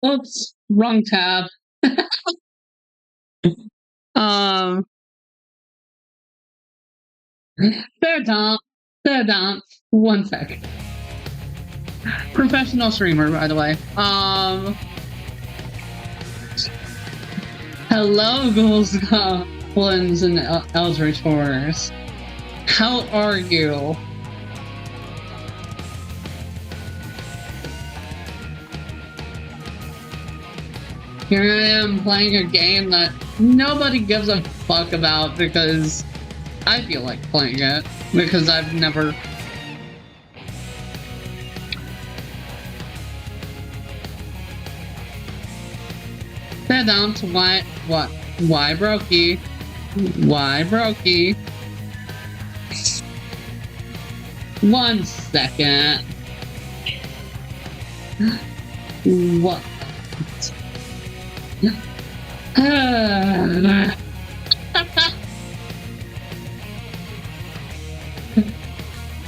Oops, wrong tab. um, fair down. 1 second. Professional streamer, by the way. Hello, ghouls, goblins, and eldritch horrors. How are you? Here I am playing a game that nobody gives a fuck about because I feel like playing it because I've never. Fair down to why brokey? Why brokey? 1 second. What?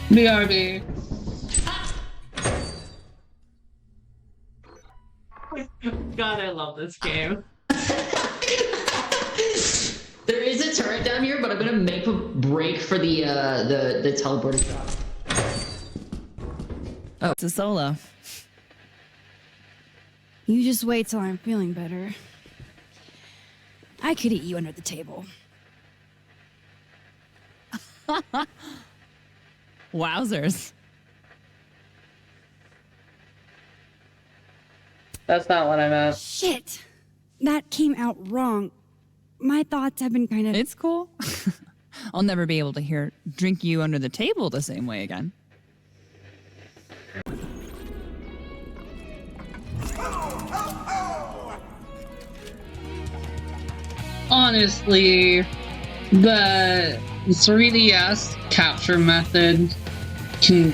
BRB. God, I love this game. There is a turret down here, but I'm gonna make a break for the teleporter shop. Oh, it's a solo. You just wait till I'm feeling better. I could eat you under the table. Wowzers. That's not what I meant. Shit! That came out wrong. My thoughts have been kind of... It's cool. I'll never be able to drink you under the table the same way again. Honestly, the 3DS capture method can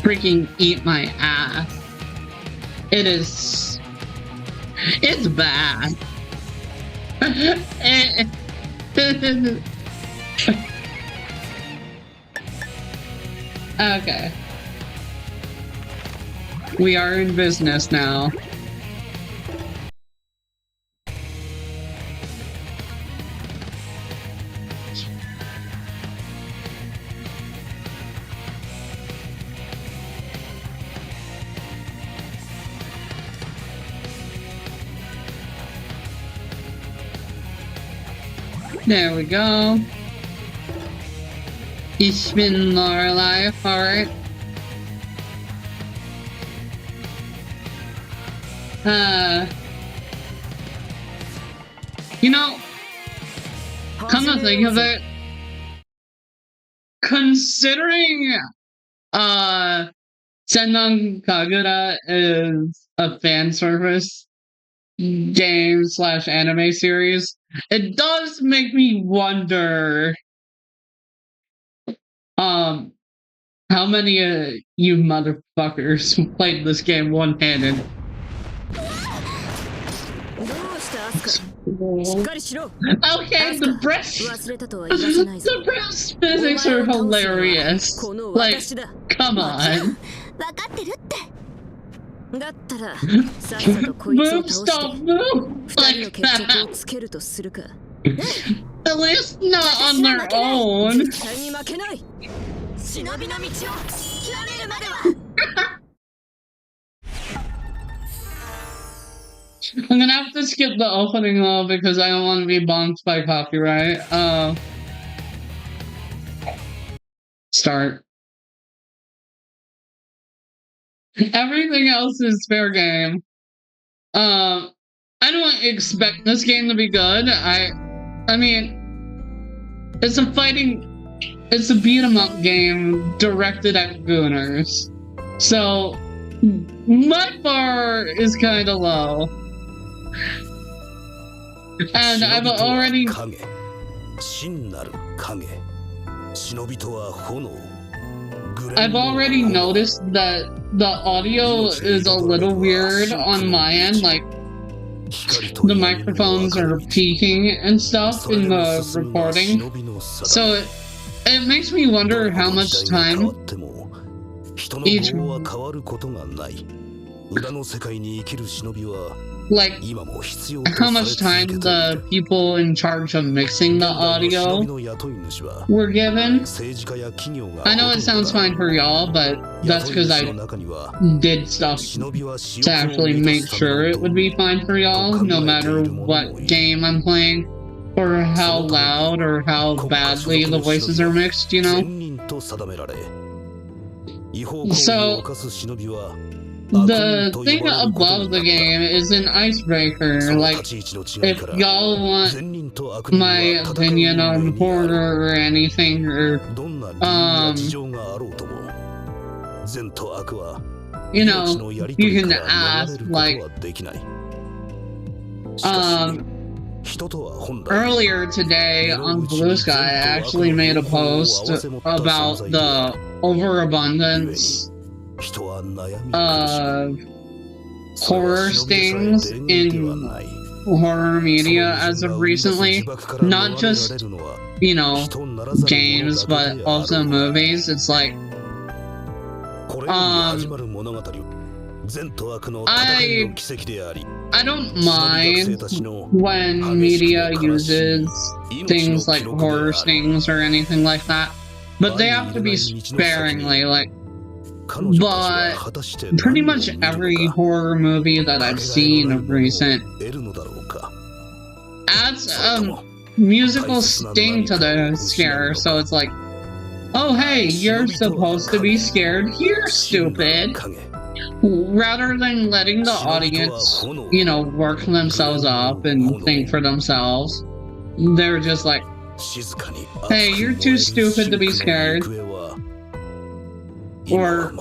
freaking eat my ass. It's bad. Okay. We are in business now. There we go. Ich bin Lorelei, alright. You know, come to think of it, considering, Senran Kagura is a fan service game / anime series, it does make me wonder, how many you motherfuckers played this game one-handed. Okay, the breast physics are hilarious. Like, come on. Move, stop, move! Like that. At least not on their own. I'm gonna have to skip the opening though because I don't want to be bonked by copyright. Start. Everything else is fair game. I don't expect this game to be good. I mean, it's a beat 'em up game directed at gooners. So my bar is kind of low. And I've already noticed that the audio is a little weird on my end, like the microphones are peaking and stuff in the recording. So it makes me wonder how much time each like how much time the people in charge of mixing the audio were given. I know it sounds fine for y'all, but that's because I did stuff to actually make sure it would be fine for y'all, no matter what game I'm playing, or how loud or how badly the voices are mixed, you know? So, the thing above the game is an icebreaker. Like, if y'all want my opinion on horror or anything, or, you know, you can ask, like, earlier today on Blue Sky, I actually made a post about the overabundance of horror stings in horror media as of recently. Not just, you know, games, but also movies. It's like, I don't mind when media uses things like horror stings or anything like that, but they have to be sparingly, like, but pretty much every horror movie that I've seen of recent adds a musical sting to the scare, so it's like, oh hey, you're supposed to be scared here, stupid. Rather than letting the audience, you know, work themselves up and think for themselves, they're just like, hey, you're too stupid to be scared. Or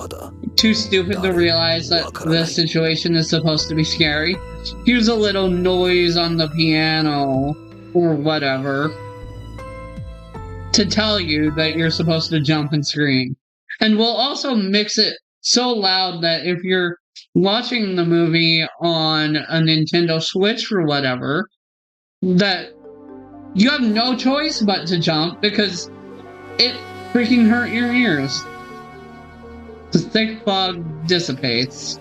too stupid to realize that this situation is supposed to be scary. Here's a little noise on the piano, or whatever, to tell you that you're supposed to jump and scream. And we'll also mix it so loud that if you're watching the movie on a Nintendo Switch or whatever, that you have no choice but to jump because it freaking hurt your ears. The thick fog dissipates.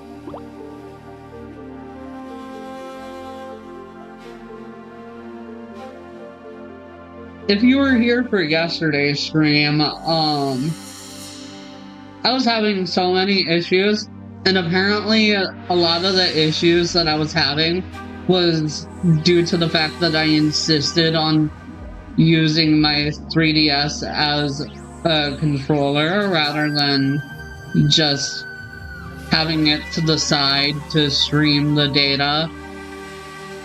If you were here for yesterday's stream, I was having so many issues, and apparently a lot of the issues that I was having was due to the fact that I insisted on using my 3DS as a controller rather than just having it to the side to stream the data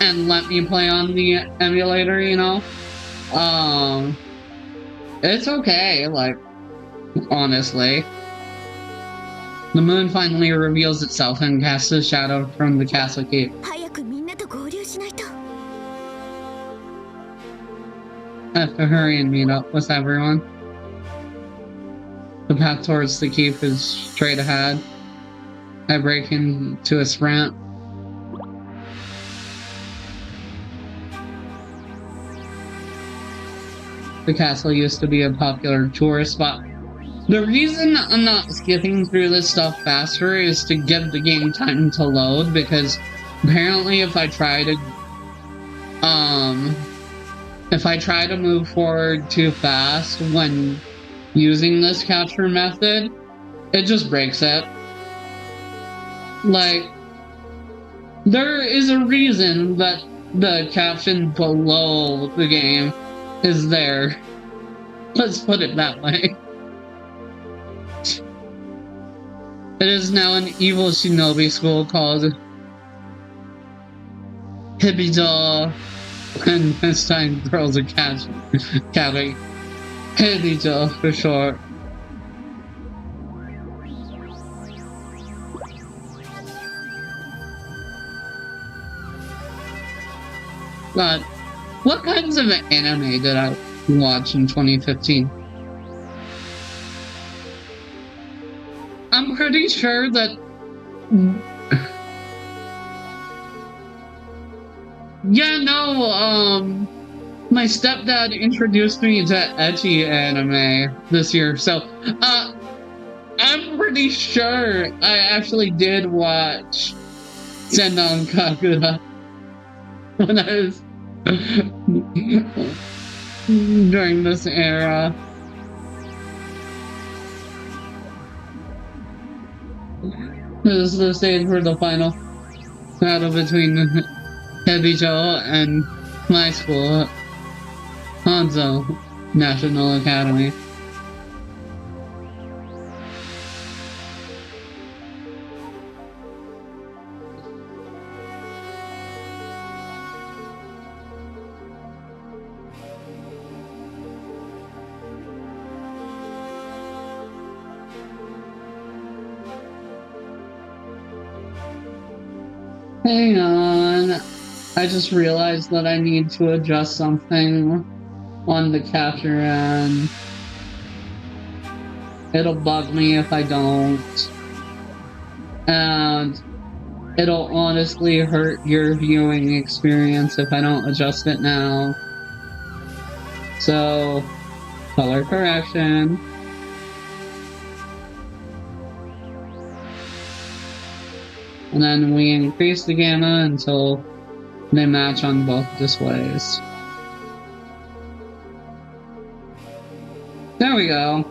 and let me play on the emulator, you know? It's okay, like, honestly. The moon finally reveals itself and casts a shadow from the castle keep. I have to hurry and meet up with everyone. The path towards the keep is straight ahead. I break into a sprint. The castle used to be a popular tourist spot. The reason I'm not skipping through this stuff faster is to give the game time to load, because apparently if I try to move forward too fast when using this capture method, it just breaks it. Like, there is a reason that the caption below the game is there. Let's put it that way. It is now an evil shinobi school called Hibito, and this time girls are catching Hibito for short. But what kinds of anime did I watch in 2015? I'm pretty sure that... Yeah, no, my stepdad introduced me to ecchi anime this year, so, I'm pretty sure I actually did watch Senran Kagura. when I was during this era. This is the stage for the final battle between Hebijo and my school, Hanzo National Academy. Hang on. I just realized that I need to adjust something on the capture end. It'll bug me if I don't. And it'll honestly hurt your viewing experience if I don't adjust it now. So, color correction. And then we increase the gamma until they match on both displays. There we go.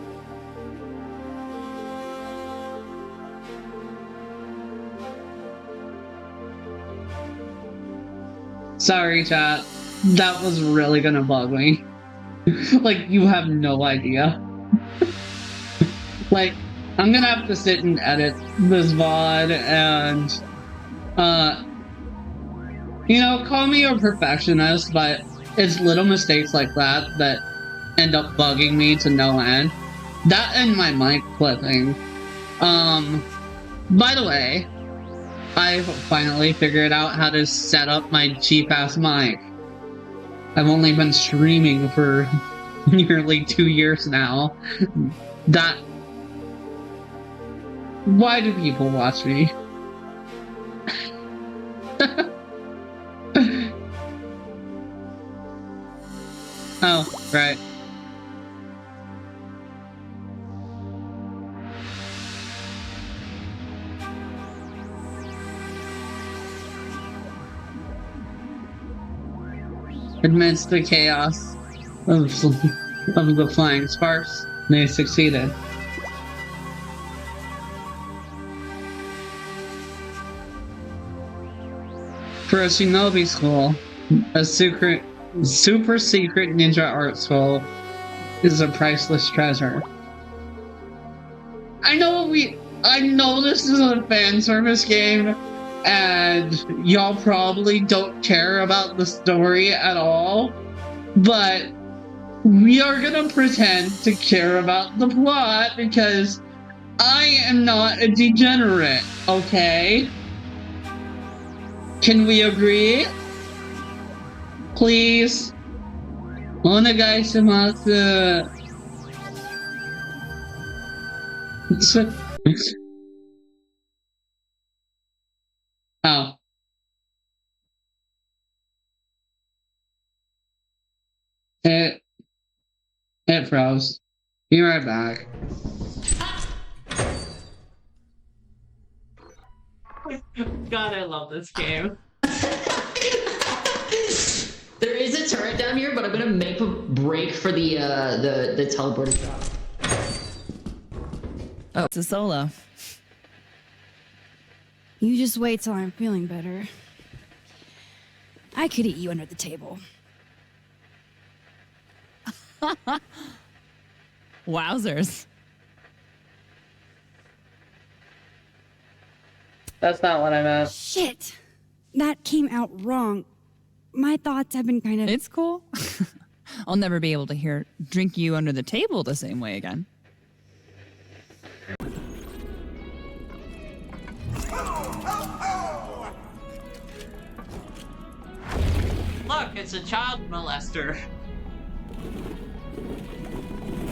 Sorry, chat. That was really gonna bug me. Like, you have no idea. Like, I'm gonna have to sit and edit this VOD and, you know, call me a perfectionist, but it's little mistakes like that that end up bugging me to no end. That and my mic clipping. By the way, I finally figured out how to set up my cheap-ass mic. I've only been streaming for nearly 2 years now. Why do people watch me? Oh, right. Amidst the chaos of the flying sparks, they succeeded. For a shinobi school, a super secret ninja art school is a priceless treasure. I know this is a fan service game, and y'all probably don't care about the story at all, but we are gonna pretend to care about the plot because I am not a degenerate, okay? Can we agree? Please? Onegaishimasu. Oh. It froze. Be right back. God, I love this game. There is a turret down here, but I'm gonna make a break for the teleporter shop. Oh, it's a solo. You just wait till I'm feeling better. I could eat you under the table. Wowzers. That's not what I meant. Shit! That came out wrong. My thoughts have been kind of... It's cool. I'll never be able to drink you under the table the same way again. Look, it's a child molester.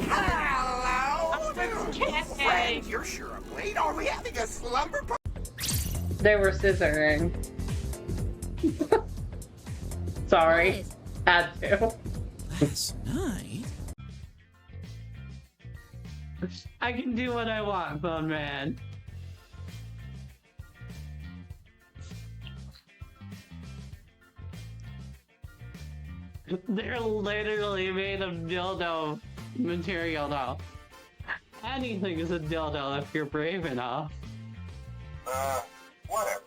Hello, friend. You're sure I'm late. Are we having a slumber party? They were scissoring. Sorry. Had to. Last night? I can do what I want, Bone Man. They're literally made of dildo material now. Anything is a dildo if you're brave enough. Whatever.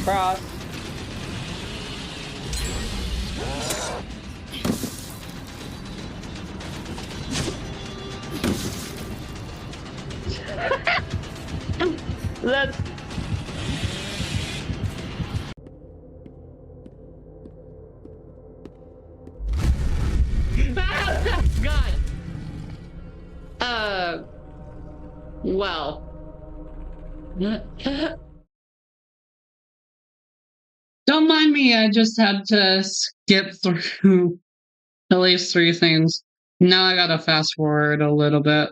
Cross. Let's. God. Well. Don't mind me, I just had to skip through at least 3 things. Now I gotta fast forward a little bit.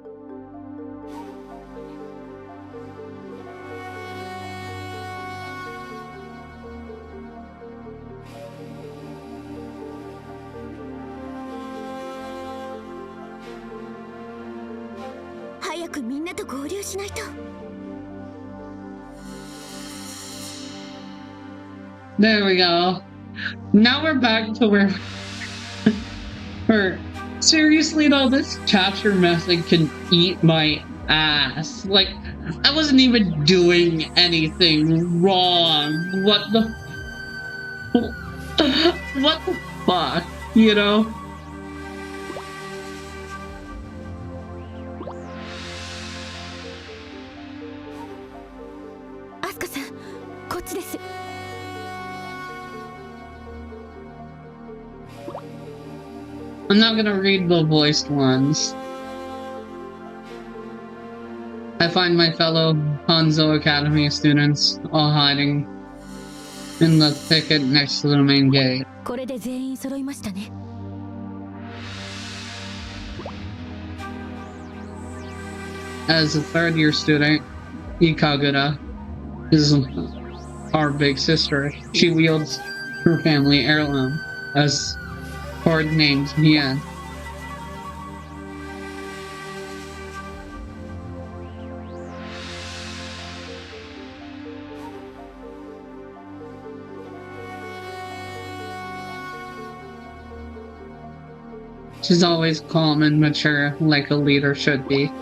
There we go. Now we're back to where seriously though, this capture method can eat my ass. Like, I wasn't even doing anything wrong. What the fuck, you know? I'm not gonna read the voiced ones. I find my fellow Hanzo Academy students all hiding in the thicket next to the main gate. As a third-year student, Kagura is our big sister. She wields her family heirloom as codenamed Mia. She's always calm and mature, like a leader should be.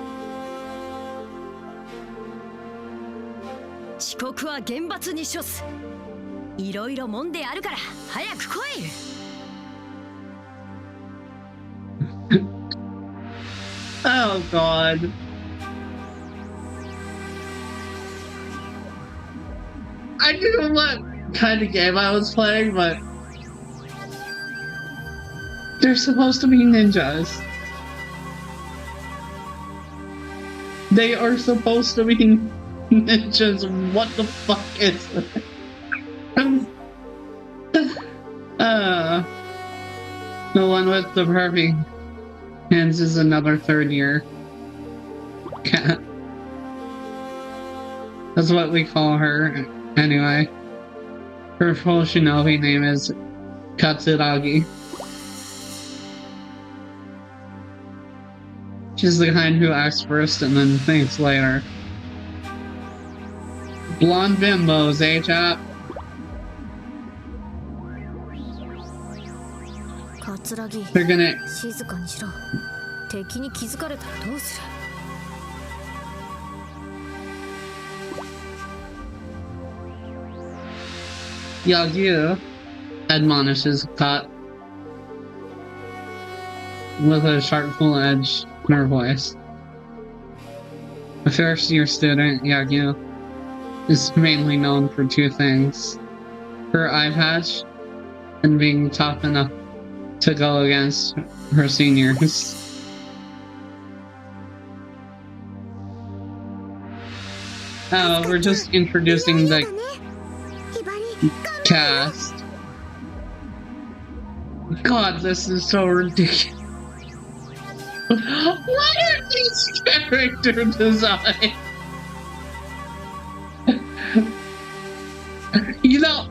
Oh god. I didn't know what kind of game I was playing, but they're supposed to be ninjas. They are supposed to be ninjas. What the fuck is that? The one with the perfect hands is another third-year cat. That's what we call her, anyway. Her full shinobi name is Katsuragi. She's the kind who acts first and then thinks later. Blonde bimbos, eh, chap? They're gonna... Yagyu admonishes Kat with a sharp, full-edged in her voice. A first-year student, Yagyu, is mainly known for 2 things: her eye patch and being tough enough to go against her seniors. Oh, we're just introducing the cast. God, this is so ridiculous. What are these character designs? You know,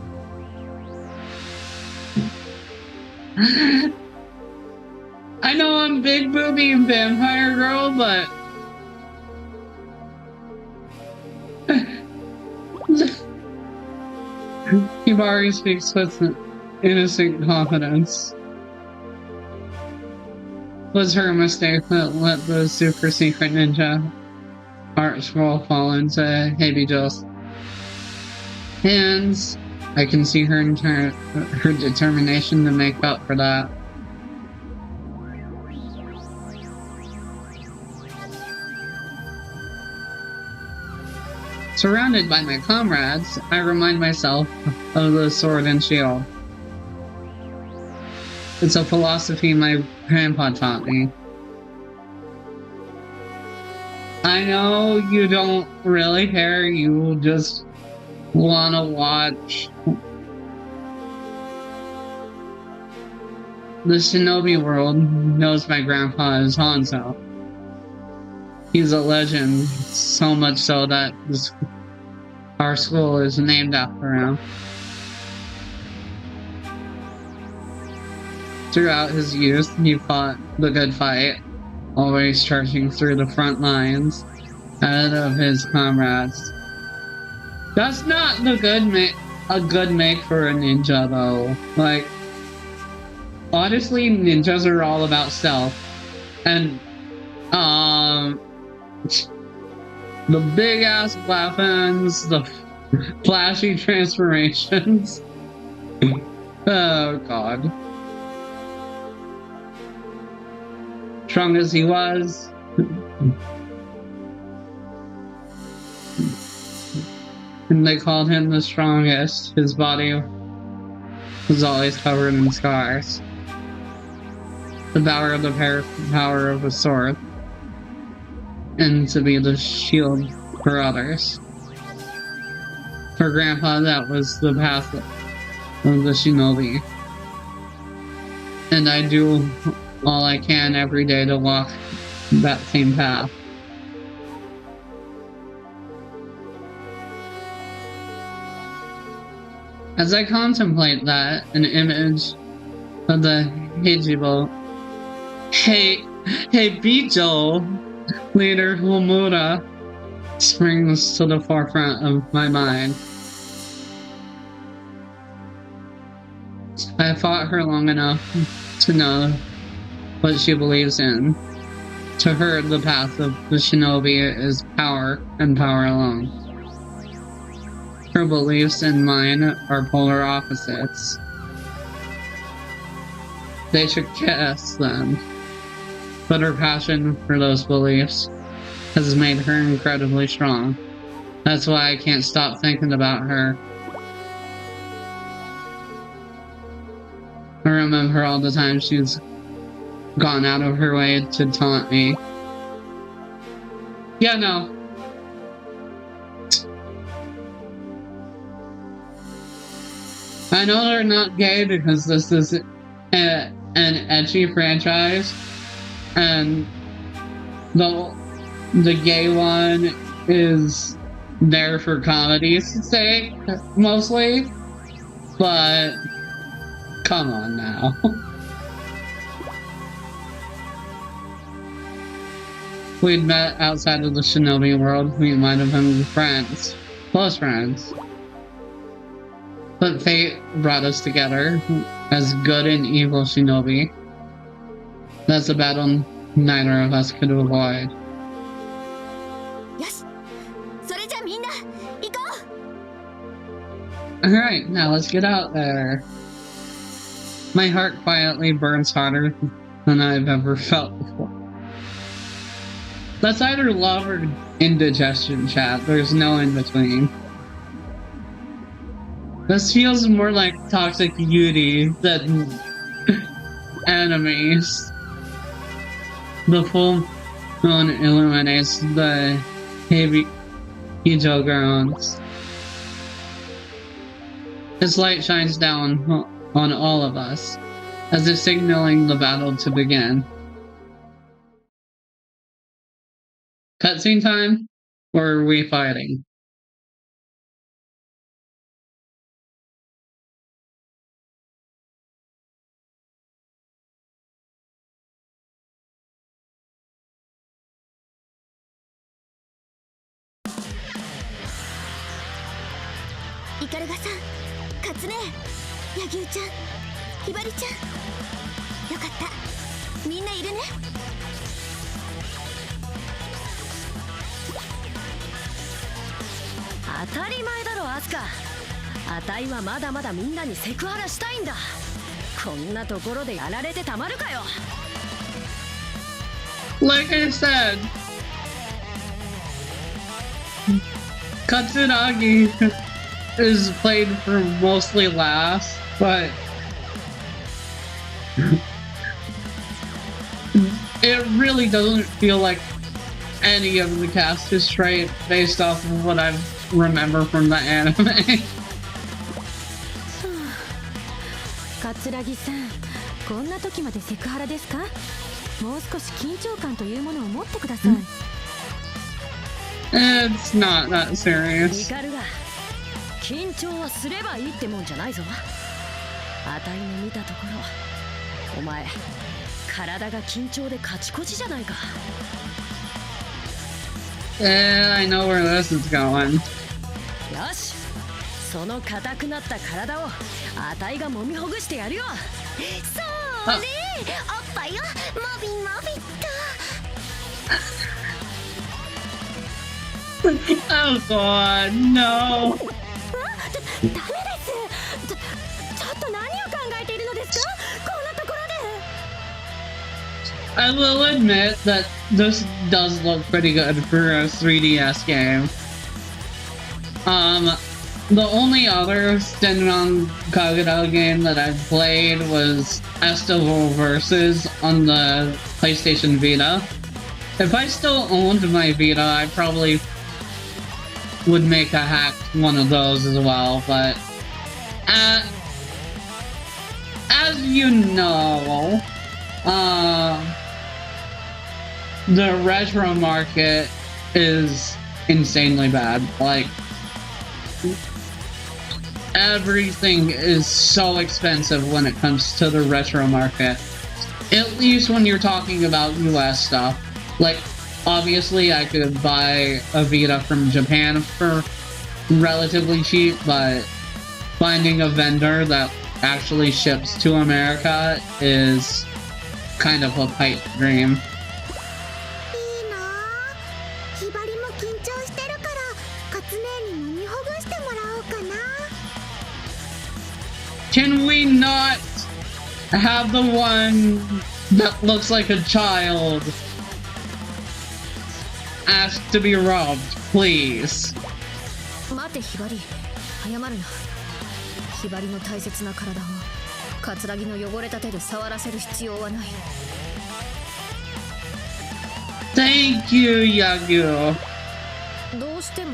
I know I'm big booby vampire girl, but Hibari speaks with innocent confidence. Was her mistake that let the super secret ninja art scroll fall into Hebijo's hands? I can see her her determination to make up for that. Surrounded by my comrades, I remind myself of the sword and shield. It's a philosophy my grandpa taught me. I know you don't really care, you just want to watch the shinobi world knows my grandpa is Hanzo. He's a legend, so much so that our school is named after him. Throughout his youth, he fought the good fight, always charging through the front lines ahead of his comrades. That's not a good make for a ninja, though. Like, honestly, ninjas are all about stealth, and the big ass weapons, the flashy transformations. Oh god. Strong as he was, and they called him the strongest. His body was always covered in scars. The power of the power of a sword, and to be the shield for others. For Grandpa, that was the path of the shinobi. And I do all I can every day to walk that same path. As I contemplate that, an image of the Heijibo, Bijo leader Homura springs to the forefront of my mind. I fought her long enough to know what she believes in. To her, the path of the shinobi is power, and power alone. Her beliefs and mine are polar opposites. They should kiss then. But her passion for those beliefs has made her incredibly strong. That's why I can't stop thinking about her. I remember all the times she's gone out of her way to taunt me. Yeah, no. I know they're not gay because this is an ecchi franchise, and the gay one is there for comedy's sake, mostly. But come on now. We'd met outside of the shinobi world. We might have been friends. Close friends. But fate brought us together as good and evil shinobi. That's a battle neither of us could avoid. Alright, now let's get out there. My heart quietly burns harder than I've ever felt before. That's either love or indigestion, chat. There's no in between. This feels more like toxic beauty than enemies. The full moon illuminates the Hijo grounds. Its light shines down on all of us, as if signaling the battle to begin. Cutscene time? Or are we fighting? ヒカルがさん、カツネ、ヤギウちゃん、ヒバリちゃん、よかった、みんないるね。当たり前だろアスカ。あたいはまだまだみんなにセクハラしたいんだ。こんなところでやられてたまるかよ。 Like I said, Katsuragi is played for mostly laughs, but it really doesn't feel like any of the cast is straight based off of what I remember from the anime. 桂木さん、こんな時までセクハラですか？もう少し緊張感というものを持ってください。It's not that ヒ serious. カルが緊張はすればいいってもんじゃないぞ。あたいの見たところ、お前体が緊張でカチコチじゃないか。I know where this is going. よし、その硬くなった体をあたいが揉みほぐしてやるよ。それ、おっぱいをもびもびっと。Oh god, no. ダメです。ちょっと何を考えているのですか？こんなところで。 I will admit that this does look pretty good for a 3DS game. The only other Senran Kagura game that I've played was Estival Versus on the PlayStation Vita. If I still owned my Vita, I probably would make a hacked one of those as well, but as you know, the retro market is insanely bad. Like, everything is so expensive when it comes to the retro market. At least when you're talking about US stuff. Like, obviously I could buy a Vita from Japan for relatively cheap, but finding a vendor that actually ships to America is kind of a pipe dream. いいなあ。ヒバリも緊張してるから、カツネに揉みほぐしてもらおうかな。 Can we not have the one that looks like a child ask to be rubbed, please? 待てヒバリ、謝るな。ヒバリの大切な体をカツラギの汚れた手で触らせる必要はない。 Thank you, Yagu. どうしても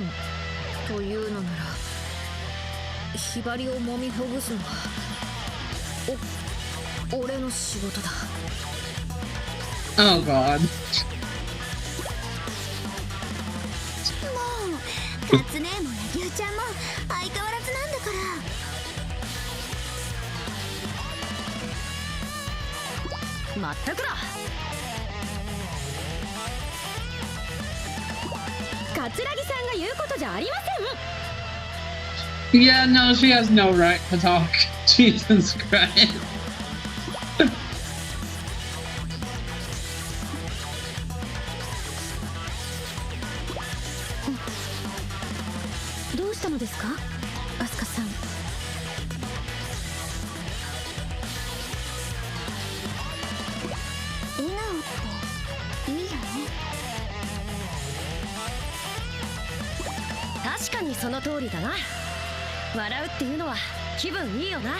というのなら、ヒバリを揉みほぐすのは俺の仕事だ。 Oh god. もう、カツネもヤギウちゃんも相変わらずなんだから。まったくだ。カツラギさんが言うことじゃありません。 Yeah, no, she has no right to talk. Jesus Christ. どうしたのですか、アスカさん。笑顔っていいよね。確かにその通りだな。笑うっていうのは気分いいよな。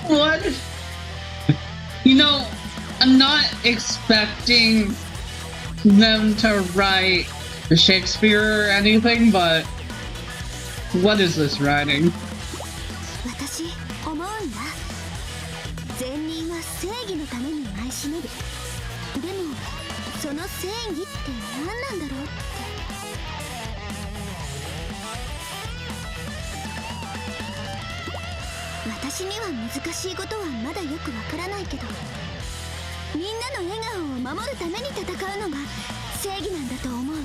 What? You know, I'm not expecting them to write Shakespeare or anything, but what is this writing? 私思うんだ。善人は正義のために愛しめる。でもその正義って何なんだろうって。私には難しいことはまだよくわからないけど、みんなの笑顔を守るために戦うのが正義なんだと思う。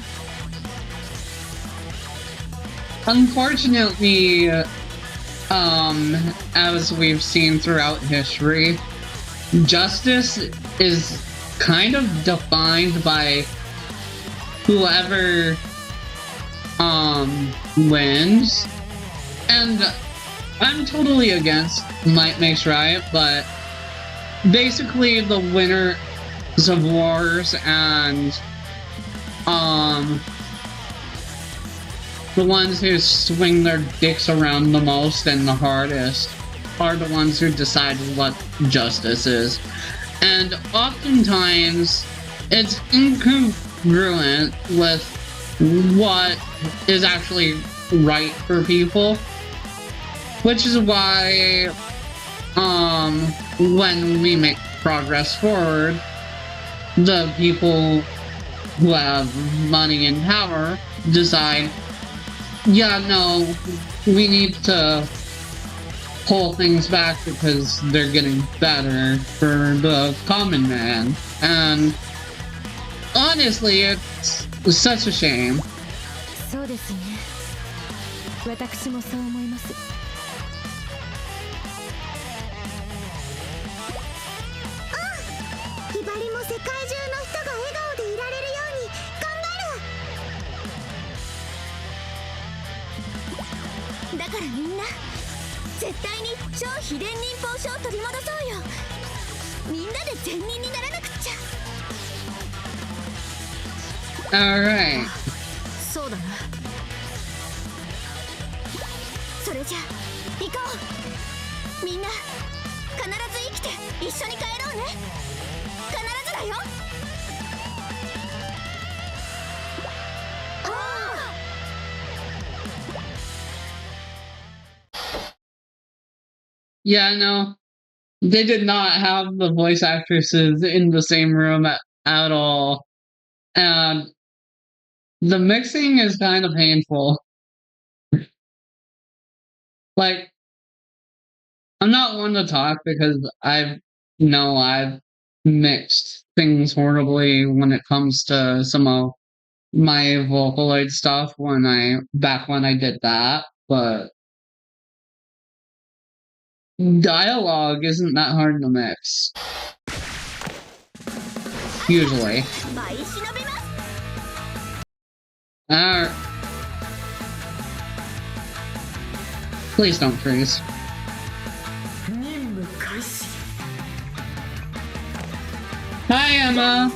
Unfortunately, as we've seen throughout history, justice is kind of defined by whoever wins. And I'm totally against might makes right, but basically the winners of wars and the ones who swing their dicks around the most and the hardest are the ones who decide what justice is. And oftentimes it's incongruent with what is actually right for people. Which is why when we make progress forward, the people who have money and power decide, yeah, no, we need to pull things back because they're getting better for the common man. And honestly, it's such a shame. そうですね。私もそう思います。ひばりも世界中の人が笑顔でいられるように頑張る。だからみんな絶対に超秘伝忍法書を取り戻そうよ。みんなで善人にならなくっちゃ。Alright. そうだな。それじゃ行こう。みんな必ず生きて一緒に帰ろうね。必ずだよ。Yeah, no. They did not have the voice actresses in the same room at all. And the mixing is kind of painful. Like, I'm not one to talk because I've mixed things horribly when it comes to some of my Vocaloid stuff back when I did that, but dialogue isn't that hard to mix. Usually. Please don't freeze. Hi Emma!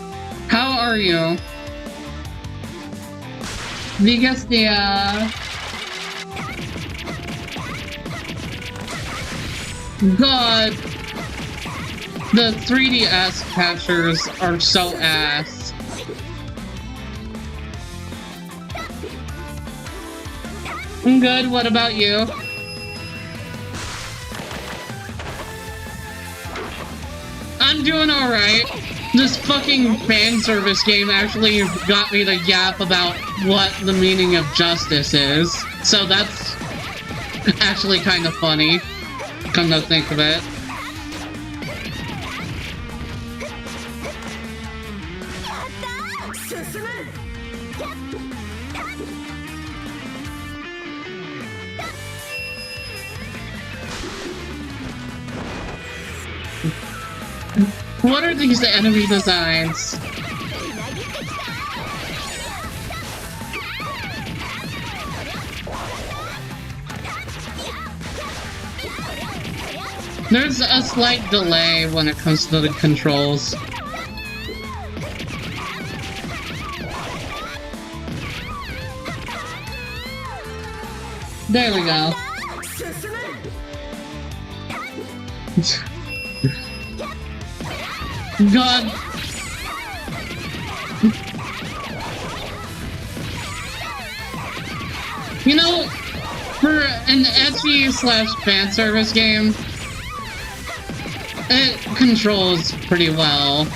How are you? Wie geht's dir? God! The 3DS captures are so ass. I'm good, what about you? I'm doing alright. This fucking fan service game actually got me to yap about what the meaning of justice is. So that's actually kind of funny, come to think of it. What are these enemy designs? There's a slight delay when it comes to the controls. There we go. God. You know, for an ecchi / fan service game, it controls pretty well.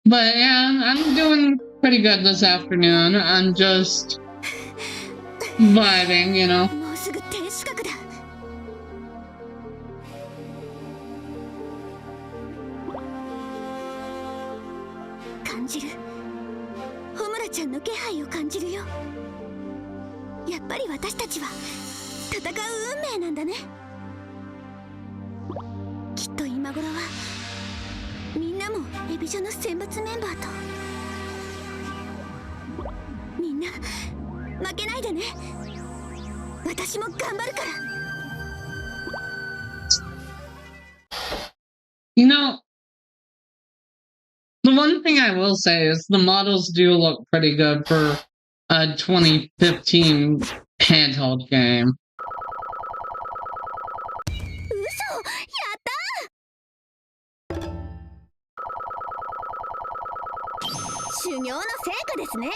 But yeah, I'm doing pretty good this afternoon. I'm just vibing, you know. もうすぐ天守閣だ。感じる。ホムラちゃんの気配を感じるよ。やっぱり私たちは戦う運命なんだね。きっと今頃はみんなもエビジョの選抜メンバーと。みんな負けないでね。私も頑張るから。You know, the one thing I will say is the models do look pretty good for a 2015 handheld game. 嘘、やったー。修行の成果ですね。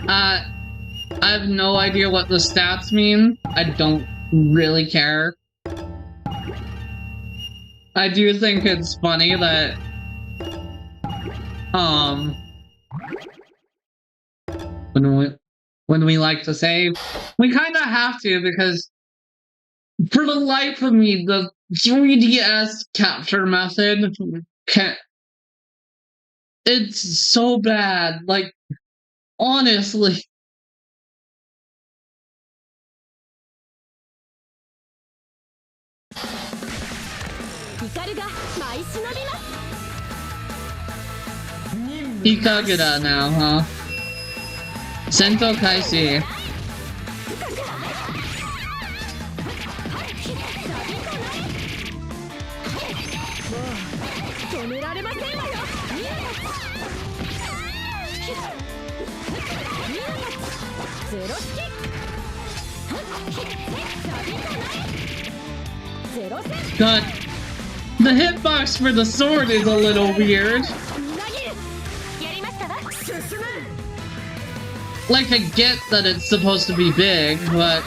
I have no idea what the stats mean. I don't really care. I do think it's funny that when we like to save, we kind of have to, because for the life of me, the 3DS capture method it's so bad. Like, honestly. 光が舞い忍びます。 Kagura now, huh? Sento Kaisi. 止められませんわよ。ゼロ式。ゼロ戦。 God, the hitbox for the sword is a little weird. Like, I get that it's supposed to be big, but...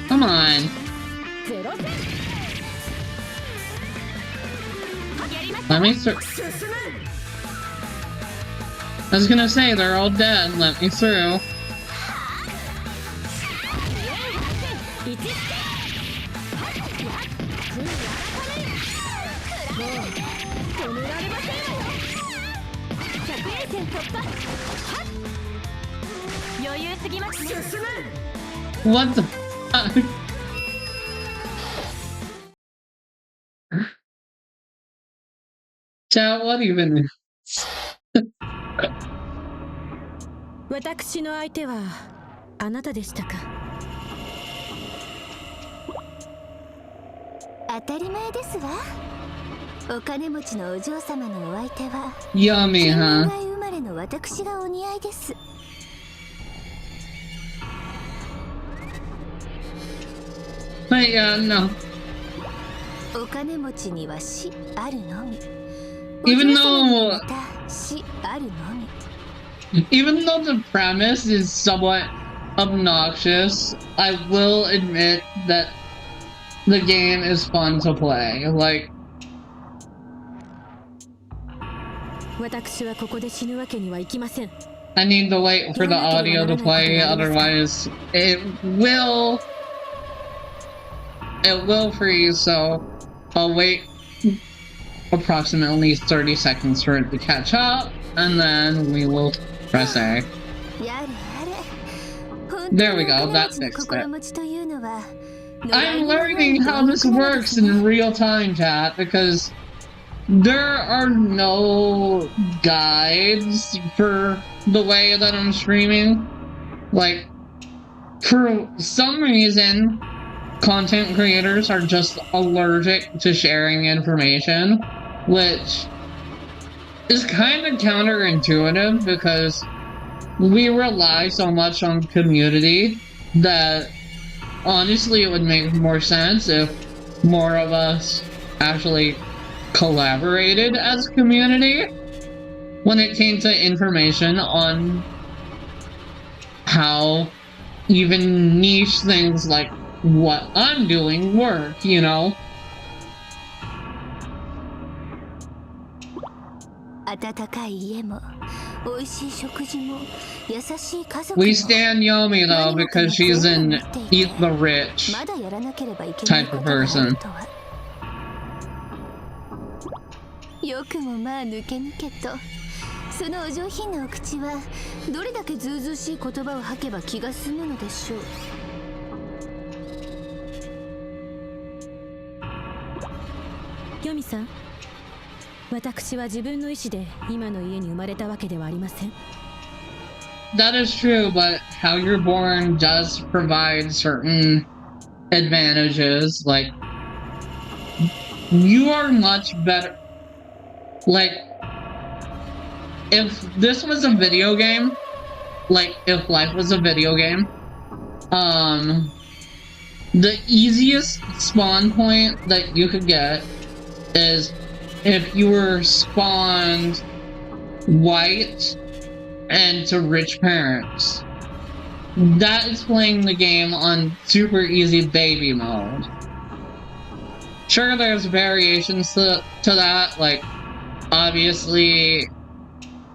Come on. Let me through. I was gonna say, they're all dead. Let me through. What the fuck? Chat, what even? 私の相手はあなたでしたか。当たり前ですわ。お金持ちのお嬢様のお相手は Yummy, huh? 生まれの私がお似合いです。 But yeah, no. お金持ちには死あるのみ。 Even お嬢様には though... また死あるのみ。 Even though the premise is somewhat obnoxious, I will admit that the game is fun to play. Like, 私はここで死ぬわけにはいきません。 I need to wait for the audio to play, otherwise it will freeze, so I'll wait approximately 30 seconds for it to catch up, and then we will press A. There we go, that fixed it. I'm learning how this works in real time, chat, because there are no guides for the way that I'm streaming. Like, for some reason, content creators are just allergic to sharing information, which is kind of counterintuitive because we rely so much on community that honestly it would make more sense if more of us actually collaborated as a community when it came to information on how even niche things like what I'm doing work, you know? 温かい家も美味しい食事も優しい家族 We も stand Yomi though because she's an eat the rich まだやらなければいけない type こ of とがある person. とはよくもまあ抜け抜けとそのお上品なお口はどれだけずうずうしい言葉を吐けば気が済むのでしょう。ヨミさん、私は自分の意志で今の家に生まれたわけではありません。 That is true, but how you're born does provide certain advantages. Like, you are much better. Like, if this was a video game, like, if life was a video game, the easiest spawn point that you could get is if you were spawned white and to rich parents. That is playing the game on super easy baby mode. Sure, there's variations to that, like, obviously,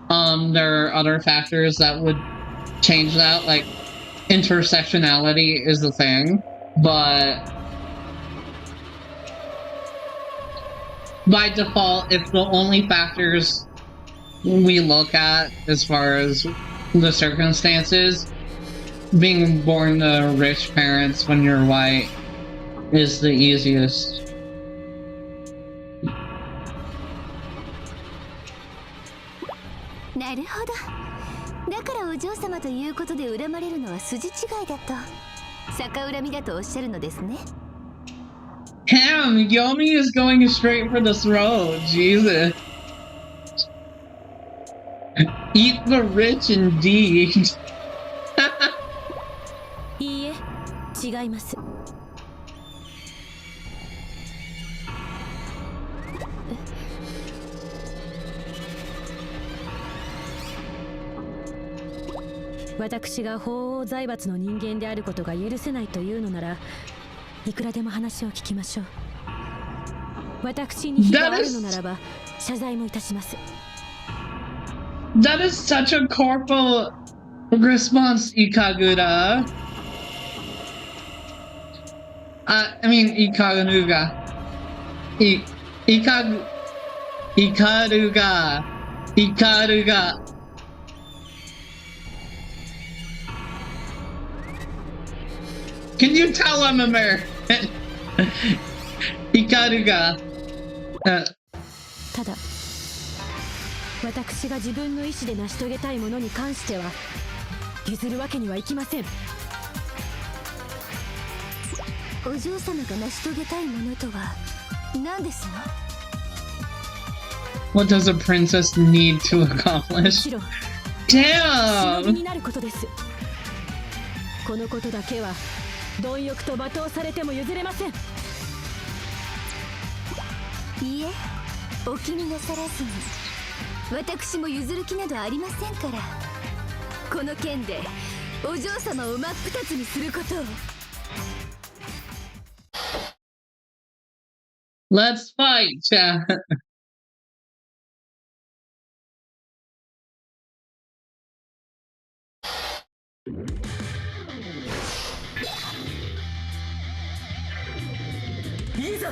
there are other factors that would change that, like, intersectionality is a thing, but by default, if the only factors we look at as far as the circumstances, being born to rich parents when you're white is the easiest. なるほど。だからお嬢様ということで恨まれるのは筋違いだと逆恨みだとおっしゃるのですね。 Damn, Yomi is going straight for the throat. Jesus. Eat the rich indeed. いいえ、違います。私が法王財閥の人間であることが許せないというのなら、いくらでも話を聞きましょう。私に非があるのならば謝罪もいたします。 That is such a corporal response, Ikagura. I mean, Ikaruga. Ikaruga. Can you tell I'm American? Ikaruga. ただ、私が自分の意志で成し遂げたいものに関しては譲るわけにはいきません。お嬢様が成し遂げたいものとは何ですの？ What does a princess need to accomplish? もちろん、忍び Damn! になることです。このことだけは貪欲と罵倒されても譲れません。いいえ、お気になさらずに。私も譲る気などありませんから。この件でお嬢様を真っ二つにすることを。 Let's fight, chat. いざ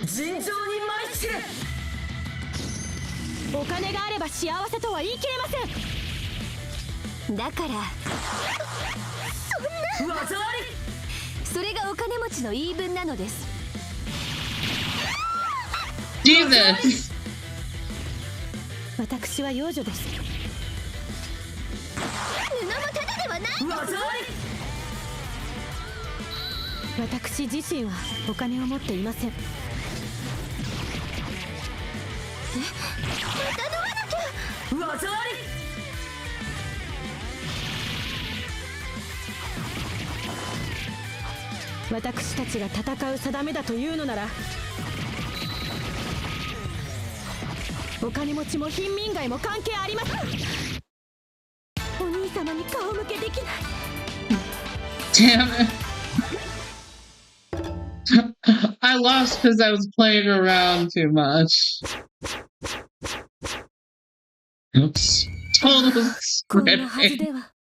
尋常に参りしれ。お金があれば幸せとは言い切れません。だからそんな技あり。それがお金持ちの言い分なのです。 Jesus! 私は幼女です。布もただではない。技あり。私自身はお金を持っていません。また飲まなきゃ。技あり。私たちが戦う定めだというのなら、お金持ちも貧民街も関係ありません。お兄様に顔向けできない。Damn it. I lost because I was playing around too much. Oops. Total こんなはず scripting. では。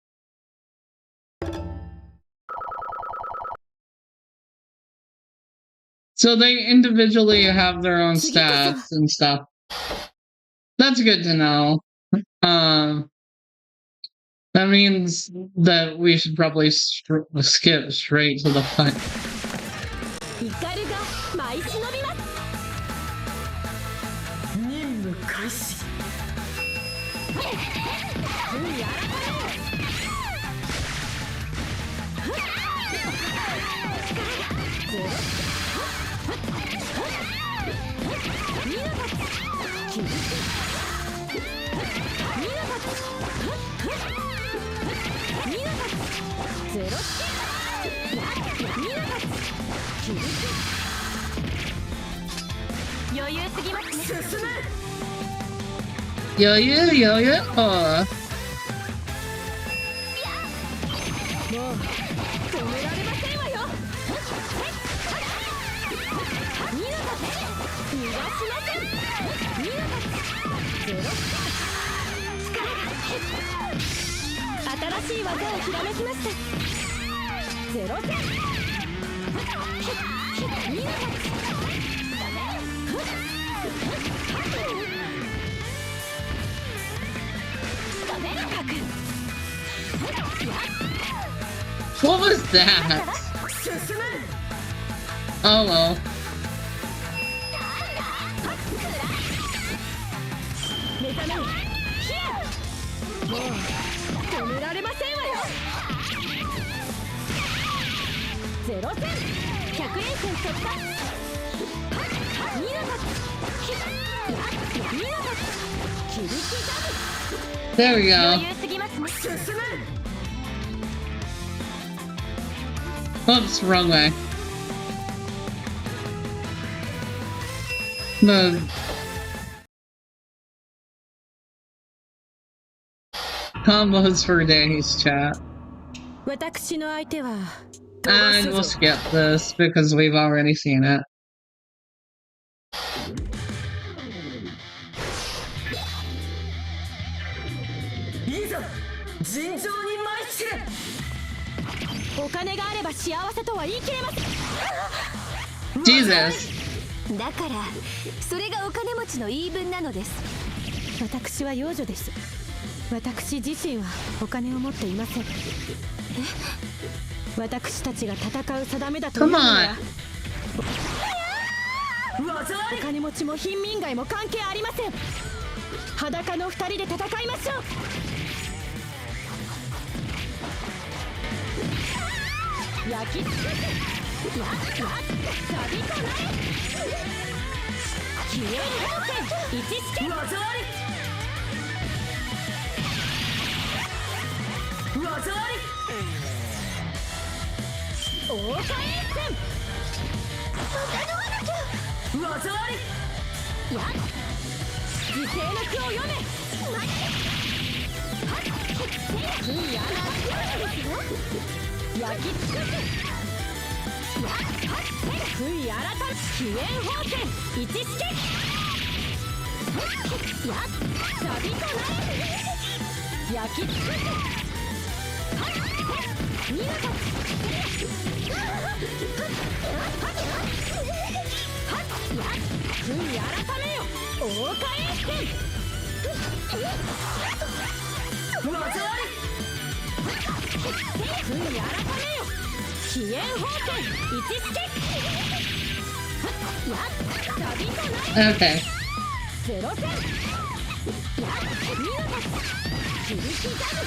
So they individually have their own stats and stuff. That's good to know. That means that we should probably skip straight to the fight. イカルが舞い忍びます。任務開始。余裕すぎますね。進め。Yo, yo, yo, yo. もう止められませんわよ。逃がしません。新しい技をひらめきました。ゼロ戦。What was that? Oh well. 目覚めよ。もう止められませんわよ。ゼロ戦。100円戦突破。ミラバミラバ切り刻む。 There we go. 余裕すぎますね。進め。 Oops, wrong way. The combos for days, chat. 私の相手は And we'll skip this because we've already seen it. いざ尋常に舞い散れ。お金があれば幸せとは言い切れません。 Jesus. だからそれがお金持ちの言い分なのです。私は幼女です。私自身はお金を持っていません。私たちが戦う定めだというのは、お金持ちも貧民街も関係ありません。裸の二人で戦いましょう。焼き尽くせ。錆びとなれ。消える光線一式。技あり。技あり。大火炎戦。技あり。やっ時勢の句を読め。焼き尽くせ。悔い改め。飛燕宝剣一式。やっ錆となれ。焼き尽くせ。見事。悔い改めよ。大火炎戦。技あり。悔い改めよ。飛燕宝剣一式。やっ錆となれ。 Okay. ゼロ戦。やっ見事。切り刻む。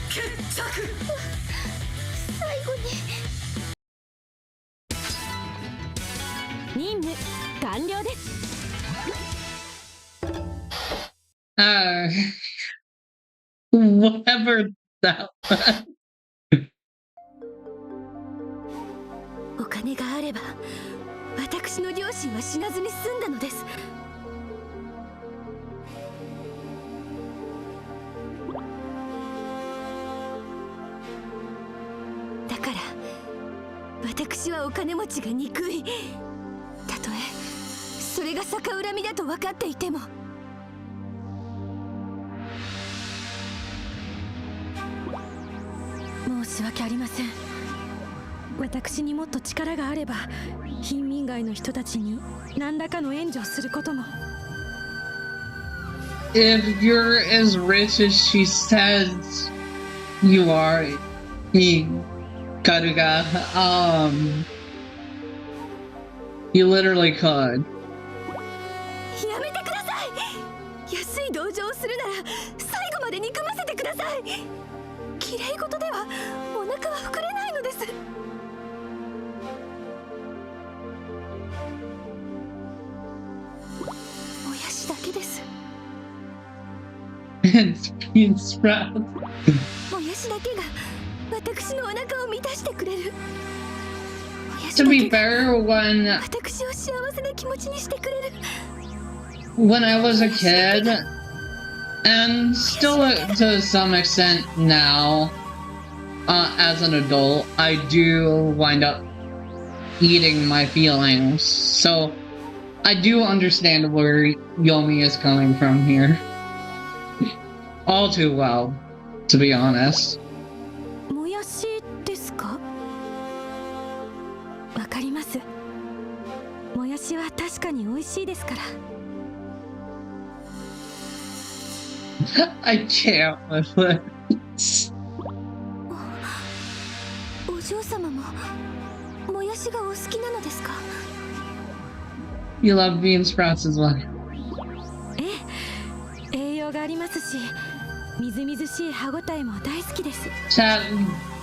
決着。最後に任務完了です。Whatever that was. お金があれば私の両親は死なずに済んだのです。だから私はお金持ちが憎い。たとえそれが逆恨みだと分かっていても。申し訳ありません。私にもっと力があれば貧民街の人たちに何らかの援助をすることも。 If you're as rich as she says you are, Karuga, you literally could. やめてください。安い同情をするなら最後まで憎ませてください。綺麗事ではお腹は膨れないのです。もやしだけです。It's bean sprout. もやしだけが私のお腹を満たしてくれる。もやし To だ be けが fair, 私を幸せな気持ちにしてくれる。 when I was a kid, and still to some extent now, as an adult, I do wind up eating my feelings. So I do understand where Yomi is coming from here. All too well, to be honest. もやしですか？わかります。もやしは確かに美味しいですから。 I can't with this. お嬢様ももやしがお好きなのですか？ You love bean sprouts as well. ええ、栄養がありますし、みずみずしい歯ごたえも大好きです。 Chat,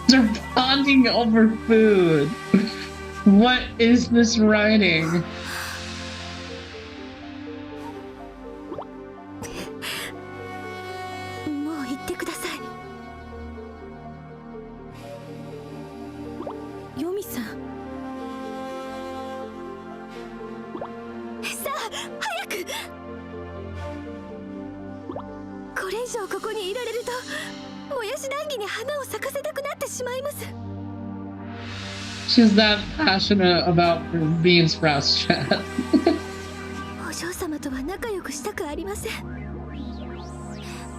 they're bonding over food. What is this writing? もう言ってください。ヨミさん。さあ、早く。これ以上ここにいられると、もやし談義に花を咲かせたくなってしまいます。 She's that passionate about bean sprouts, chat. お嬢様とは仲良くしたくありません。お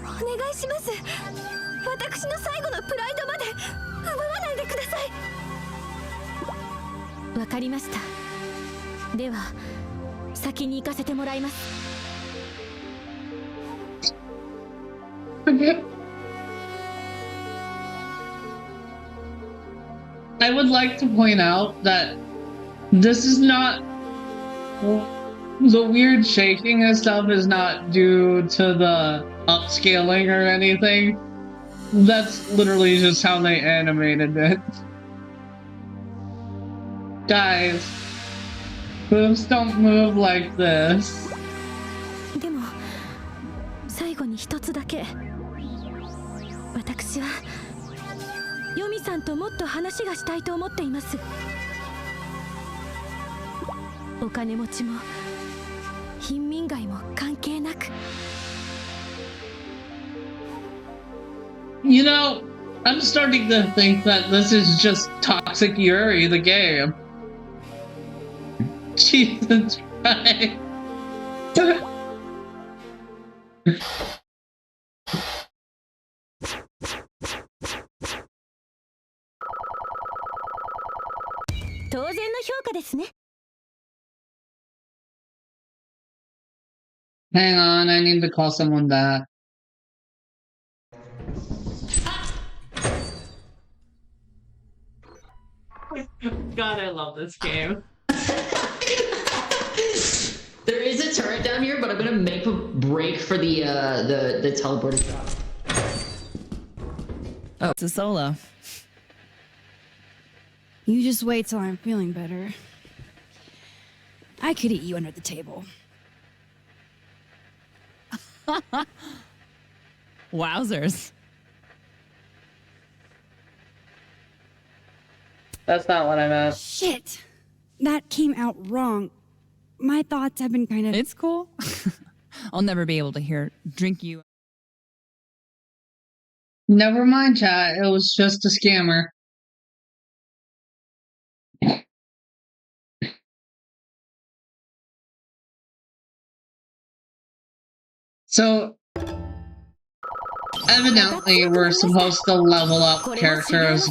願いします。私の最後のプライドまで奪わないでください。わかりました。では先に行かせてもらいます。 I would like to point out that this is not the weird shaking and stuff is not due to the upscaling or anything. That's literally just how they animated it. Guys, boobs don't move like this. でも最後に一つだけ。私はヨミさんともっと話がしたいと思っています。お金持ちも貧民街も関係なく。 You know, I'm starting to think that this is just Toxic Yuri, the game. Jesus Christ. 当然の評価ですね。 Hang on, I need to call someone back. God, I love this game. There is a turret down here, but I'm gonna make a break for the teleporter drop. Oh, it's a solo. You just wait till I'm feeling better. I could eat you under the table. Wowzers. That's not what I meant. Shit. That came out wrong. My thoughts have been kind of... It's cool. I'll never be able to hear drink you. Never mind, chat. It was just a scammer. So, evidently, we're supposed to level up characters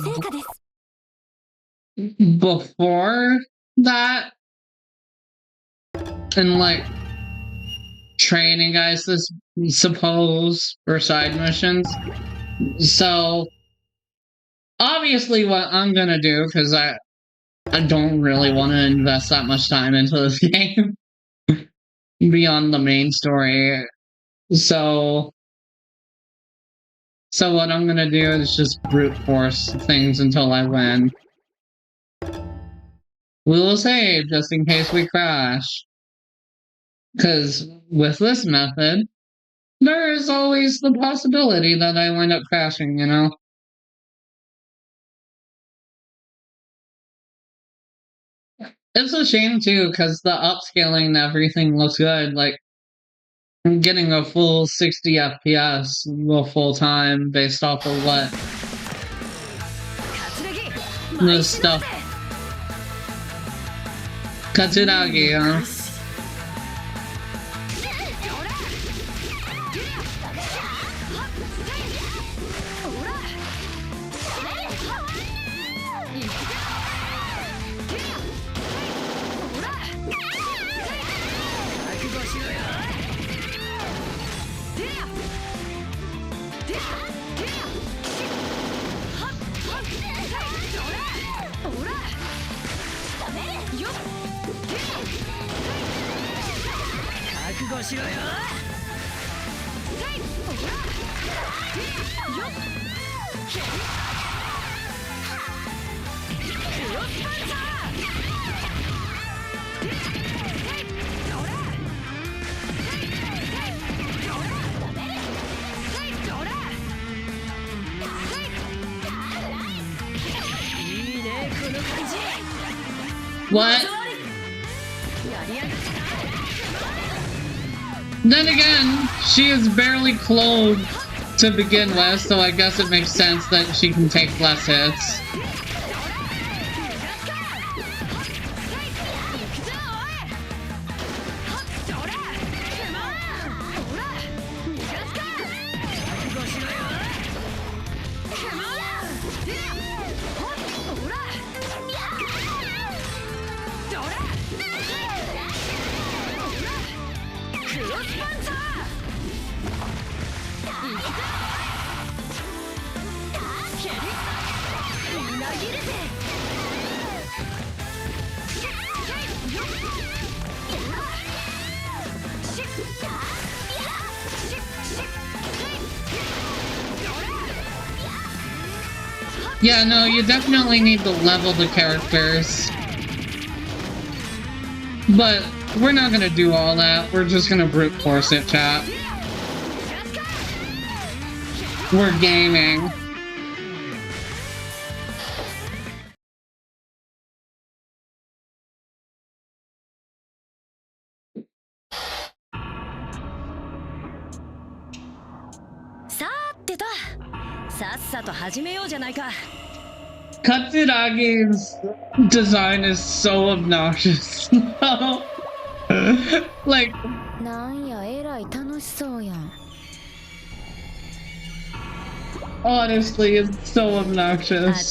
before that. And, like, training guys, this suppose, or side missions. So, obviously what I'm gonna do, because I don't really want to invest that much time into this game beyond the main story. So what I'm gonna do is just brute force things until I win. We will save just in case we crash. Because with this method, there is always the possibility that I wind up crashing, you know? It's a shame too, because the upscaling and everything looks good. Like, I'm getting a full 60 FPS the full time based off of what this stuff. Katsuragi, huh? What? Then again, she is barely clothed to begin with, so I guess it makes sense that she can take less hits. Yeah, no, you definitely need to level the characters. But we're not gonna do all that. We're just gonna brute force it, chat. We're gaming. Katsuragi's design is so obnoxious. Like, honestly, it's so obnoxious.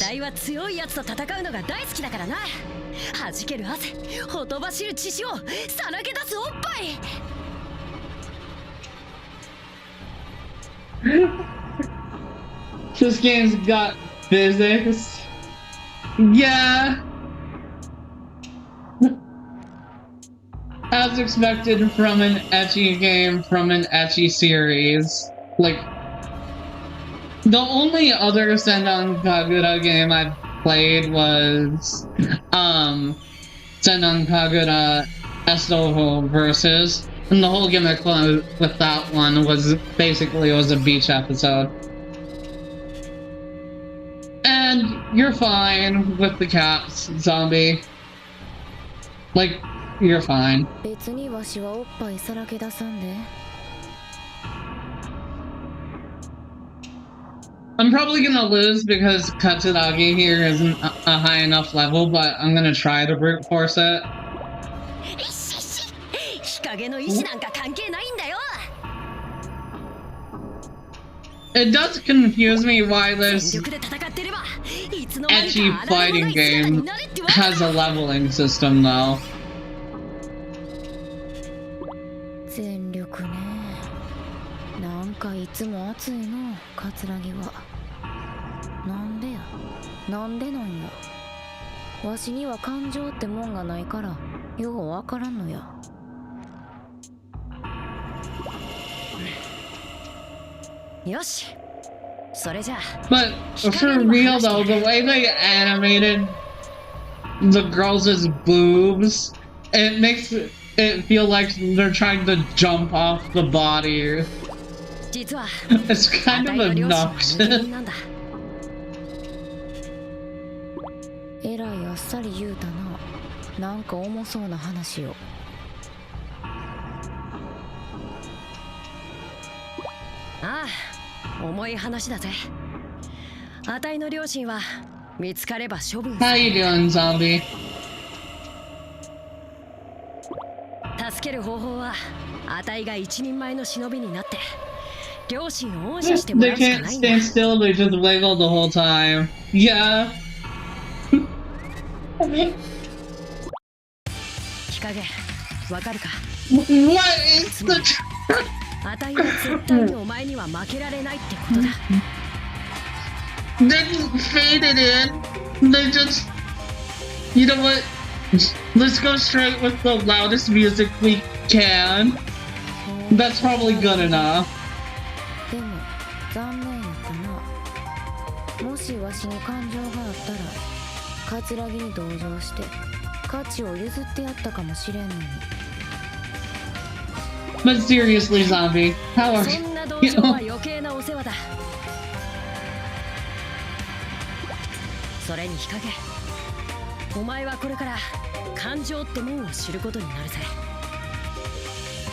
This game's got physics. Yeah. As expected from an ecchi game from an ecchi series. Like, the only other Senran Kagura game I've played was Senran Kagura Estoho Versus. And the whole gimmick with that one was basically it was a beach episode. And you're fine with the caps, zombie. Like, you're fine. 別にわしはおっぱいさらけ出さんで。I'm probably gonna lose because Katsuragi here isn't a high enough level, but I'm gonna try to brute force it. 日陰の意志なんか関係ないんだよ。 It does confuse me why this 全力で戦ってればいつの間に edgy かあられ fighting もない姿 game になるってわけ has a leveling system, though. 全力ね。なんかいつも熱いの、桂木は。なんでや、なんでなんや。わしには感情ってもんがないからようわからんのや。よし、それじゃあ。 But for real, though, the way they animated the girls' boobs, it makes it feel like they're trying to jump off the body. 実は It's kind of あたいの両親は抜け obnoxious. 人なんだ。えらいあっさり言うたな。なんか重そうな話を。ああ、重い話だぜ。あたいの両親は見つかれば処分す How る。 you doing, zombie? 助ける方法はあたいが一人前の忍びになって両親を恩赦してもら They うしか can't ないんだ。 stand still, they just wiggle the whole time. Yeah. 日陰、わかるか。 What is the... あたいは絶対にお前には負けられないってことだ。 They just faded in. They just... You know what? Let's go straight with the loudest music we can. That's probably good enough. でも残念やったな。もしわしに感情があったら桂木に同情して価値を譲ってやったかもしれんのに。 But seriously, zombie, how are そんな同 you? 情は余計なお世話だ。それに日陰、お前はこれから感情ってもんを知ることになるぜ。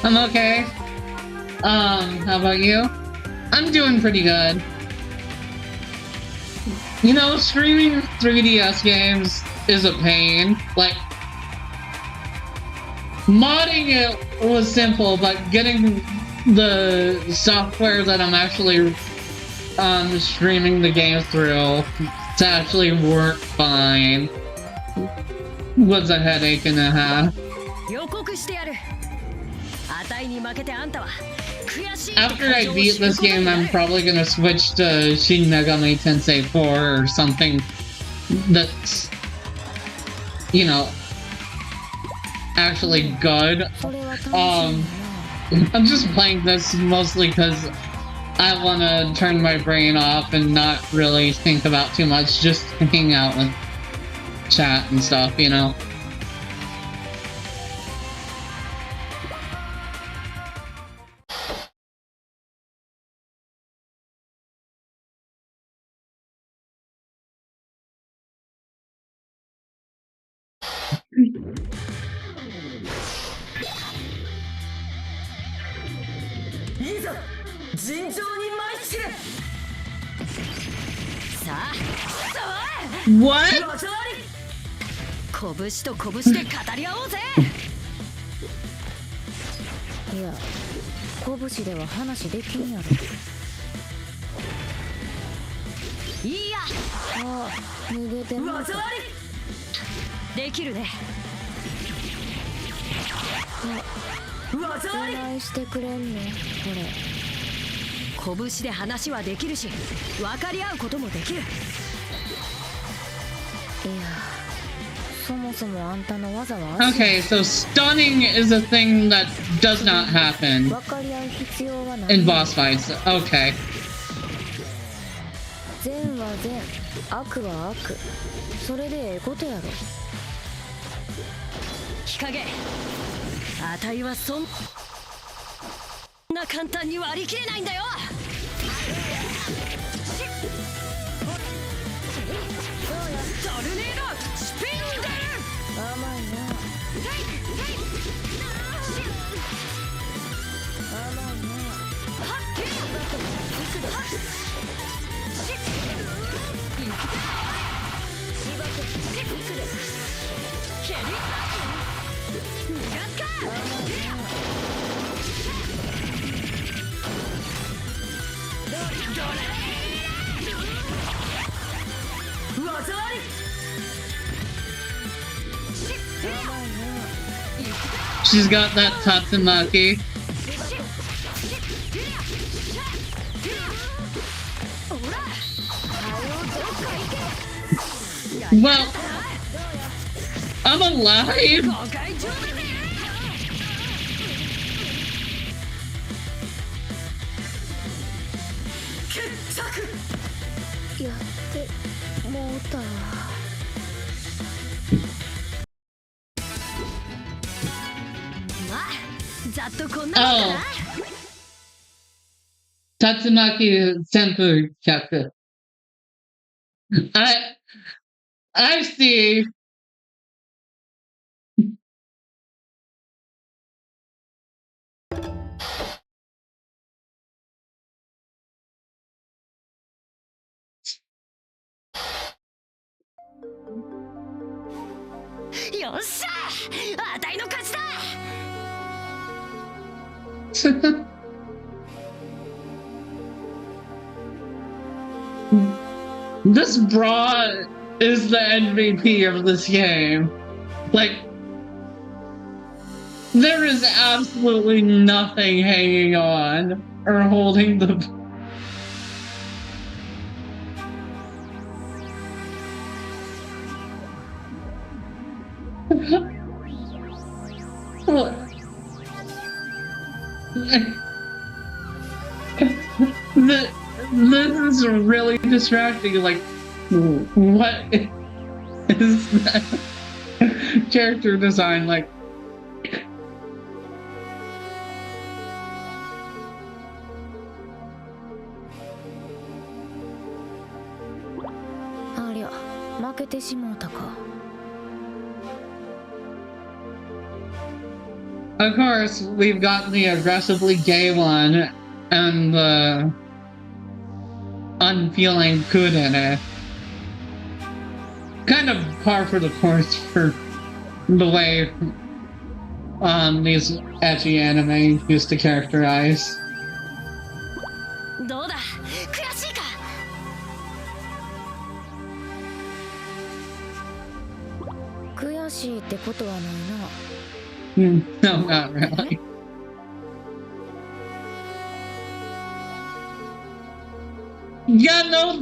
I'm okay. How about you? I'm doing pretty good. You know, streaming 3DS games is a pain. Like, modding it was simple, but getting the software that I'm actually streaming the game through to actually work fine was a headache and a half. 予告してやる。あたいに負けてあんたは悔しいって After I 感情を beat 知る this ことに game, な I'm る。 probably gonna switch to Shin Megami Tensei 4 or something that's, you know, actually good. それは楽しいな。 I'm just playing this mostly because I want to turn my brain off and not really think about too much, just hang out with chat and stuff, you know? What? 拳と拳で語り合おうぜ。いや、拳では話できんやろ。いいや。ああ、逃げてんのか。できるね。お願いしてくれんのこれ。拳で話はできるし、分かり合うこともできる。いや、そもそもあんたの技は Okay, so stunning is a thing that does not happen 分かり合う必要はない。 in boss fights. Okay. 善は善、悪は悪。それでええことやろ。日陰、あたいはそんな簡単に割り切れないんだよ。She's got that Tatsumaki. Well, I'm alive. Oh, Tatsumaki Senpu Kyaku. I see. This bra is the MVP of this game. Like, there is absolutely nothing hanging on or holding the. This is really distracting. Like, what is that character design like? Of course, we've got the aggressively gay one and the unfeeling good in it. Kind of par for the course for the way these edgy anime used to characterize. No, not really. Yeah, no,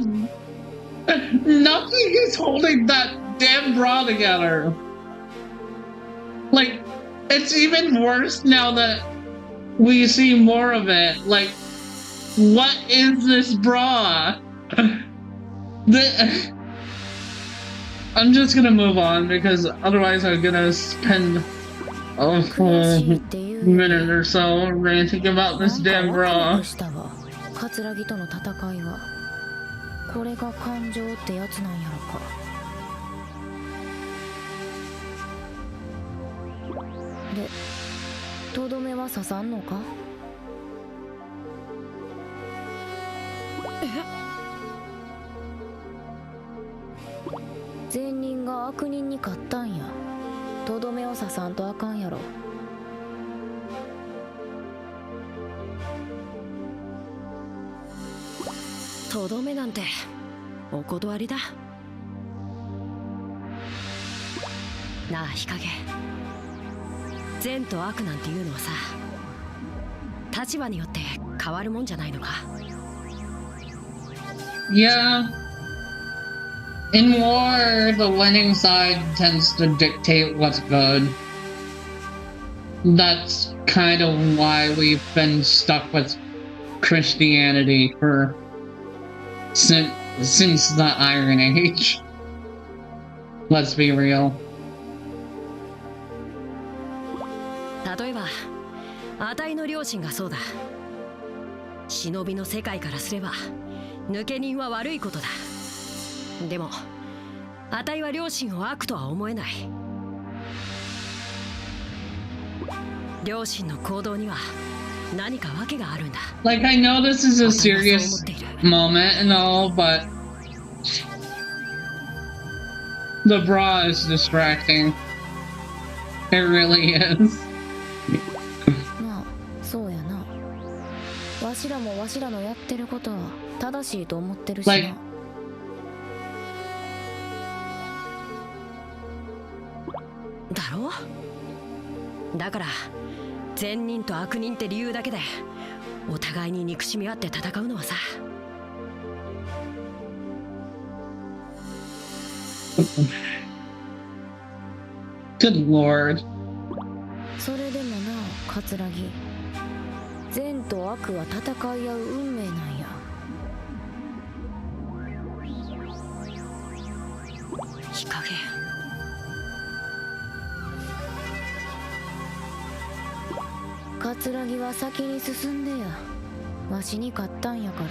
nothing is holding that damn bra together. Like, it's even worse now that we see more of it. Like, what is this bra? I'm just gonna move on because otherwise I'm gonna spend a whole minute or so ranting about this damn bra. これが感情ってやつなんやろか。で、とどめは刺さんのか？善人が悪人に勝ったんや。とどめを刺さんとあかんやろ。とどめなんてお断りだ。なあ日陰、善と悪なんていうのはさ、立場によって変わるもんじゃないのか。Yeah. In war, the winning side tends to dictate what's good. That's kind of why we've been stuck with Christianity for since the Iron Age. Let's be real. 例えば、あたいの両親がそうだ。忍びの世界からすれば、抜け人は悪いことだ。でも、あたいは両親を悪とは思えない。両親の行動には何か訳があるんだ。Like, I know this is a serious moment and all, but the bra is distracting. It really is. まあそうやな。わしらもわしらのやってることは正しいと思ってるしな。Like- だろう。だから善人と悪人って理由だけでお互いに憎しみ合って戦うのはさ。Good lord. それでもな、桂木。善と悪は戦い合う運命なんや。日陰。桂木は先に進んでや。わしに勝ったんやから。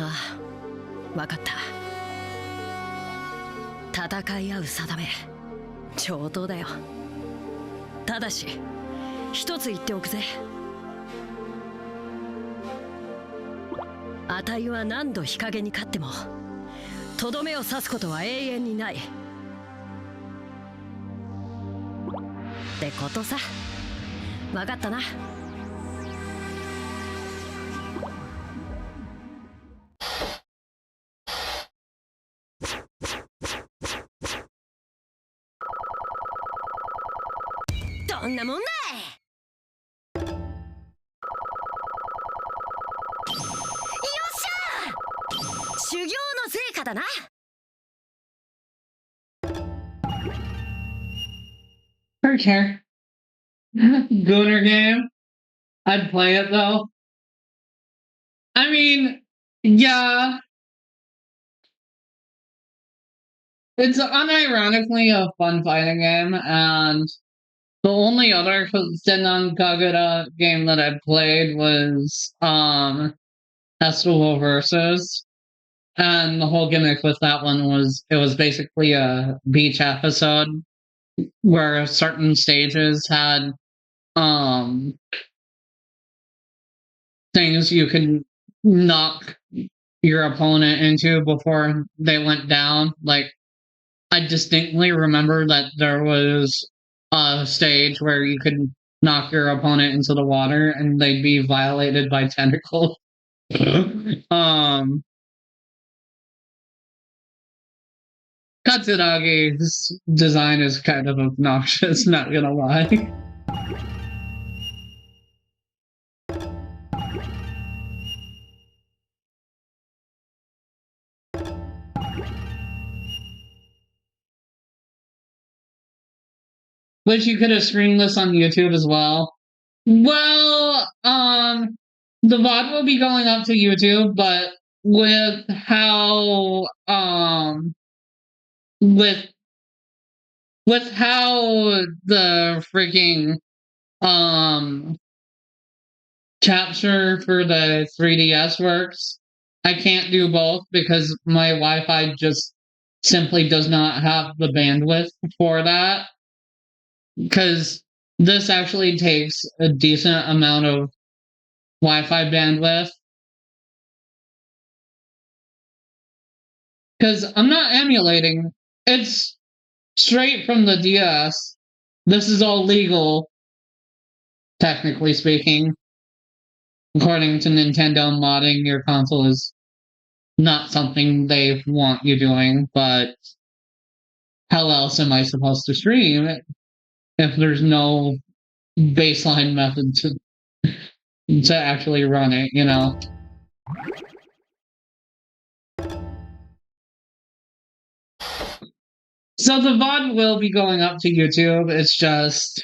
ああ、わかった。戦い合う定め上等だよ。ただし一つ言っておくぜ。あたいは何度日陰に勝ってもとどめを刺すことは永遠にないってことさ。わかったな。どんなもんだい。よっしゃ。修行の成果だな。Okay. Gooner game. I'd play it though. I mean, yeah. It's unironically a fun fighting game, and the only other Senran Kagura game that I played was Festival Versus. And the whole gimmick with that one was it was basically a beach episode where certain stages had things you could knock your opponent into before they went down. Like, I distinctly remember that there was a stage where you could knock your opponent into the water and they'd be violated by tentacles. Katsuragi's design is kind of obnoxious, not gonna lie. Wish you could have streamed this on YouTube as well. Well, the VOD will be going up to YouTube, but with how with how the freaking capture for the 3DS works, I can't do both because my Wi-Fi just simply does not have the bandwidth for that. Because this actually takes a decent amount of Wi-Fi bandwidth. Because I'm not emulating. It's straight from the DS. This is all legal, technically speaking. According to Nintendo, modding your console is not something they want you doing, but how else am I supposed to stream if there's no baseline method to actually run it, you know? So the VOD will be going up to YouTube. It's just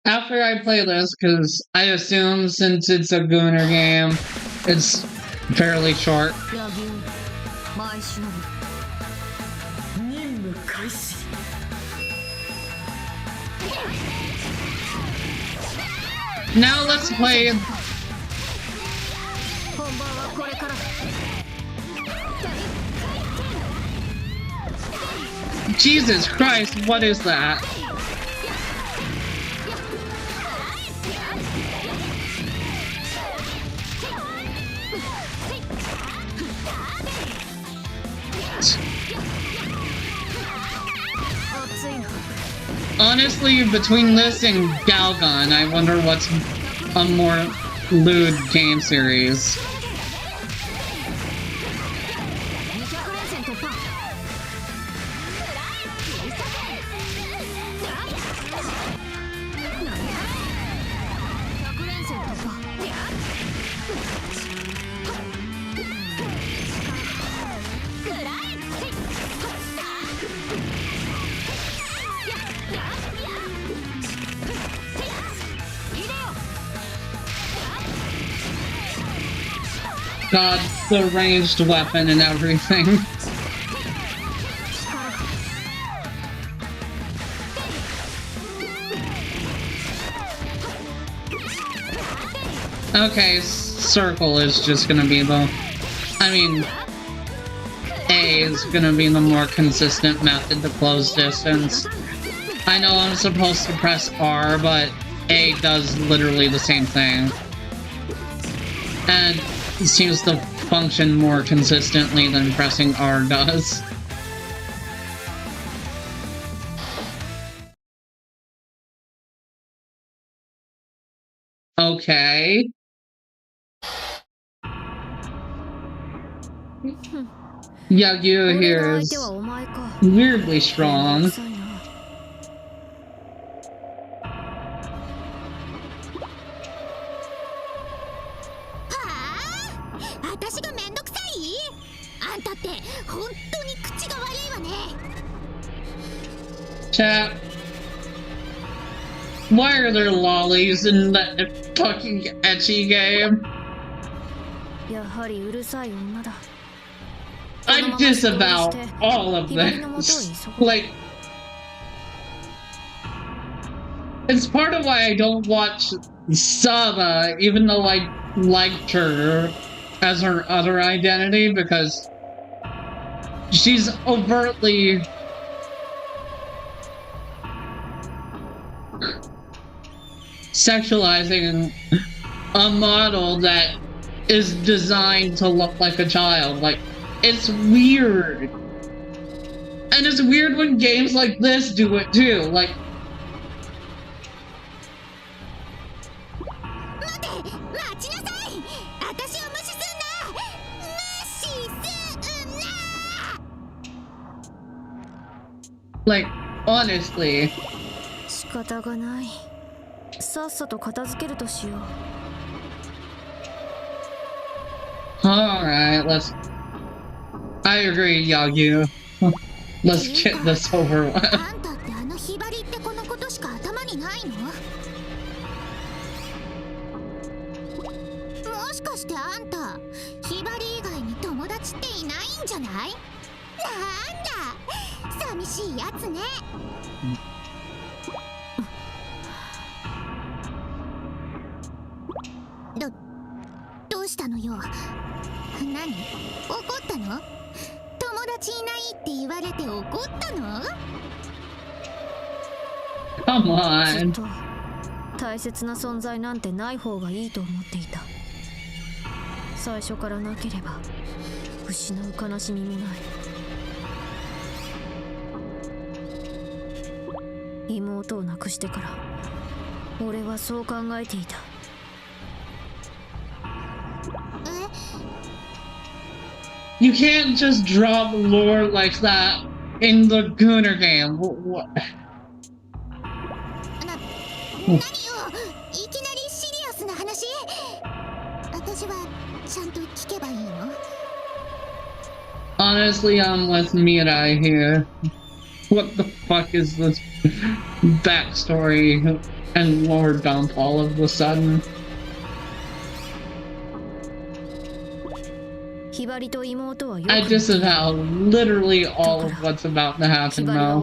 after I play this, because I assume since it's a Gooner game, it's fairly short. Now let's play. Jesus Christ, what is that? Honestly, between this and Galgun, I wonder what's a more lewd game series. God, the ranged weapon and everything. Okay, circle is just gonna be the... I mean... A is gonna be the more consistent method to close distance. I know I'm supposed to press R, but A does literally the same thing. And it seems to function more consistently than pressing R does. Okay. Yagyu here is weirdly strong. Chat. Why are there lollies in that fucking ecchi game? I disavow all of this. Like, it's part of why I don't watch Sama, even though I liked her as her other identity, because she's overtly sexualizing a model that is designed to look like a child. Like, it's weird. And it's weird when games like this do it too. Like, honestly. Alright, let's... I agree, Yagyu. Let's get this over with. Come on. 大切な存在なんてない方がいいと思っていた。最初からなければ失う悲しみもない。妹を亡くしてから俺はそう考えていた。You can't just drop lore like that in the Gunner game. What? 何よ、いきなりシリアスな話。私はちゃんと聞けばいいの？ Honestly, I'm with Mirai here. What the fuck is this backstory and lore dump all of a sudden? I disavow literally all of what's about to happen now.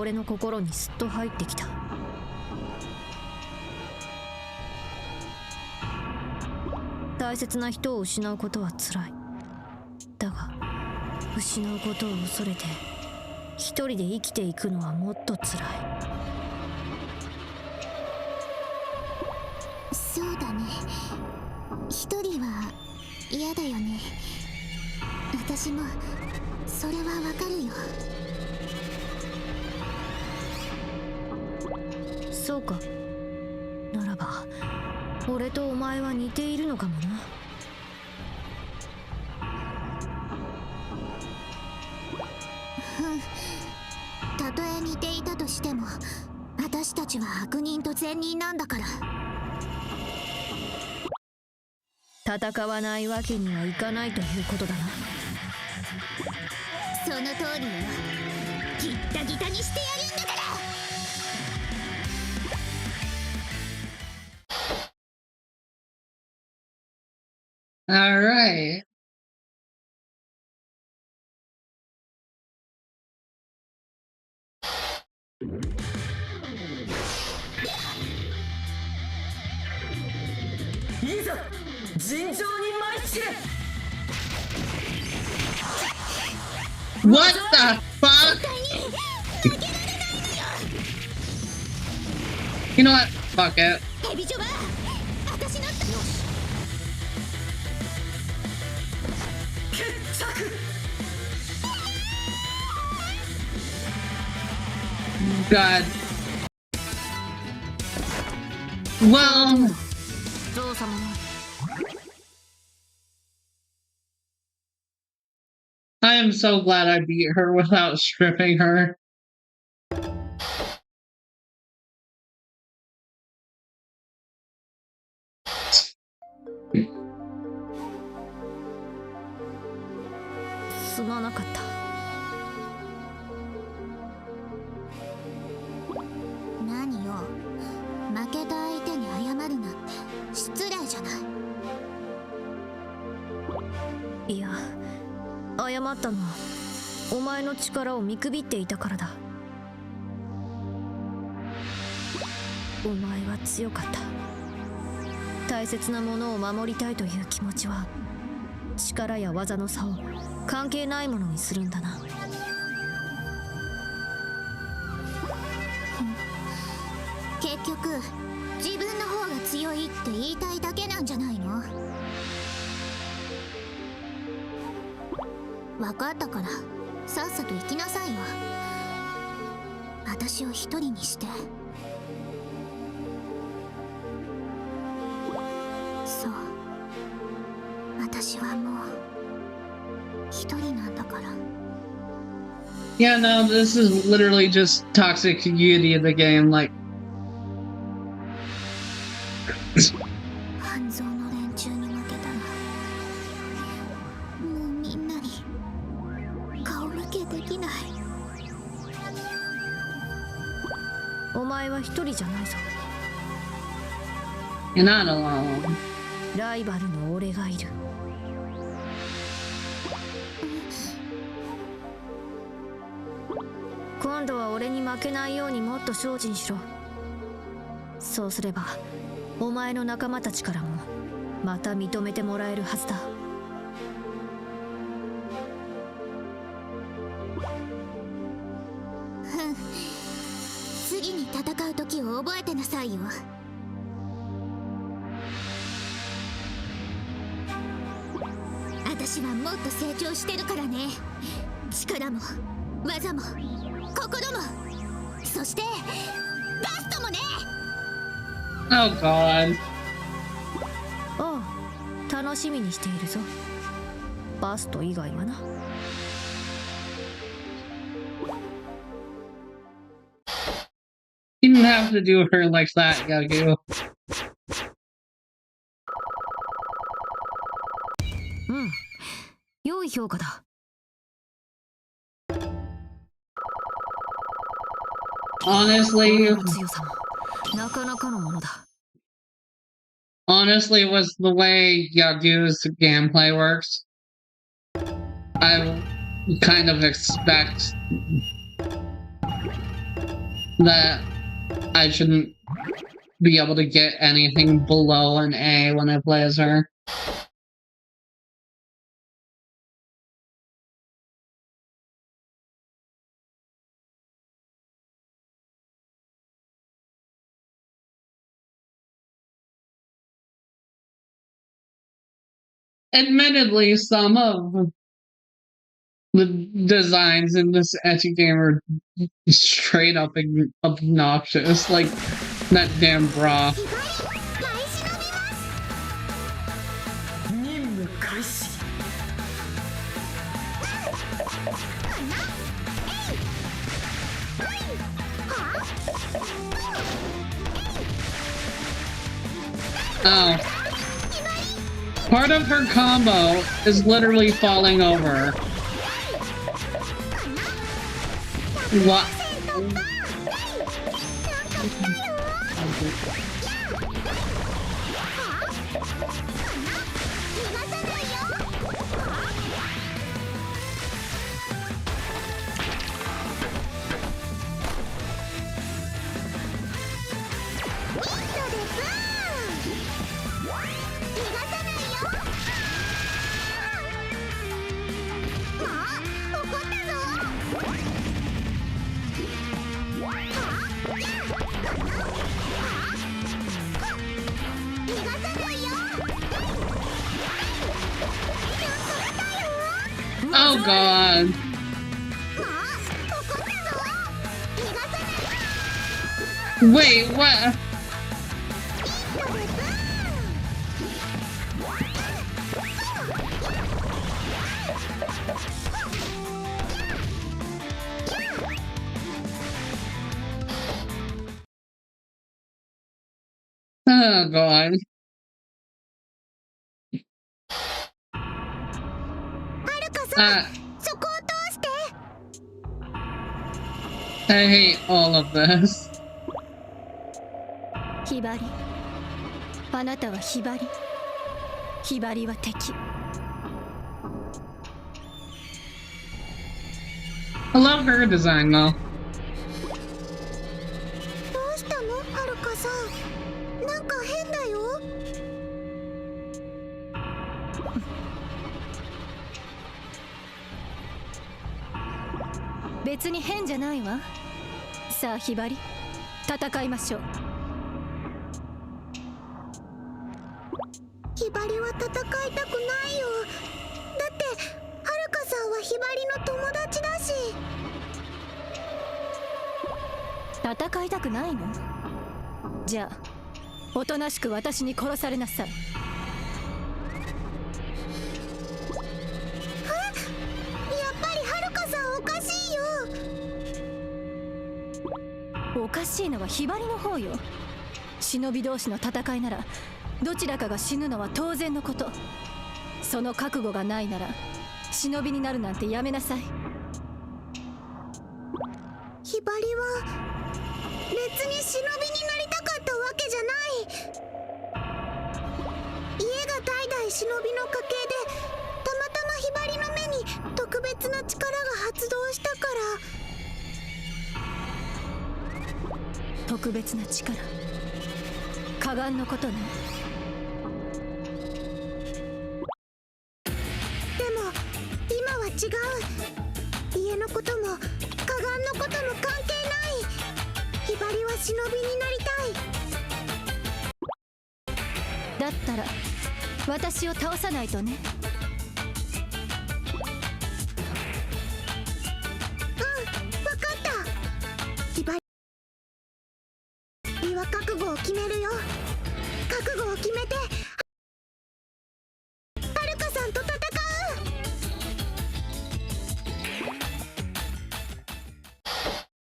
大切な人を失うことは辛い。だが失うことを恐れて一人で生きていくのはもっと辛い。そうだね。一人は嫌だよね。私もそれはわかるよ。そうか。ならば俺とお前は似ているのかもな。たとえ似ていたとしても、私たちは悪人と善人なんだから。戦わないわけにはいかないということだな。その通りよ。ギッタギタにしてやるんだから。All right. What the fuck? You know what? Fuck it. ヘビジョバ私のGod. Well, ゾウ様の I am so glad I beat her without stripping her. すまなかった。何よ。負けた相手に謝るなんて失礼じゃない。いや、謝ったのはお前の力を見くびっていたからだ。お前は強かった。大切なものを守りたいという気持ちは力や技の差を関係ないものにするんだな。結局自分の方が強いって言いたいだけなんじゃないの。分かったからさっさと行きなさいよ。私を一人にして。そう、私はもう一人なんだから。 Yeah, no, this is literally just toxic community in the game. Like, 半蔵の連中に負けたらもうみんなに顔向けできない。お前は一人じゃないぞ。 you're not alone. ライバルの俺がいる。今度は俺に負けないようにもっと精進しろ。そうすればお前の仲間たちからもまた認めてもらえるはずだ。次に戦う時を覚えてなさいよ。私はもっと成長してるからね。力も技も心も、そしてバストもね。 Oh god. おう、楽しみにしているぞ。バスト以外はな。You didn't have to do her like that, Yagu. うん、良い評価だ。 Honestly, 俺の強さもなかなかのものだ。 honestly, was the way Yagu's gameplay works. I kind of expect that I shouldn't be able to get anything below an A when I play as her. admittedly, some of the designs in this ecchi game are straight up obnoxious, like that damn bra. Oh. Part of her combo is literally falling over. What? Oh god. Wait, what? Oh god. I hate all of this. ひばり、あなたはひばり。ひばりは敵。I love her design though. どうしたの、はるかさん。なんか変だよ。別に変じゃないわ。さあひばり、戦いましょう。ひばりは戦いたくないよ。だってはるかさんはひばりの友達だし。戦いたくないの？じゃあおとなしく私に殺されなさい。おかしいのはひばりの方よ。忍び同士の戦いならどちらかが死ぬのは当然のこと。その覚悟がないなら忍びになるなんてやめなさい。ひばりは別に忍びになりたかったわけじゃない。家が代々忍びの家系で、たまたまひばりの目に特別な力が発動したから。特別な力、果願のことね。でも今は違う。家のことも果願のことも関係ない。ひばりは忍びになりたい。だったら私を倒さないとね。分かった。ひばりは覚悟を決めるよ。覚悟を決めてはるかさんと戦う。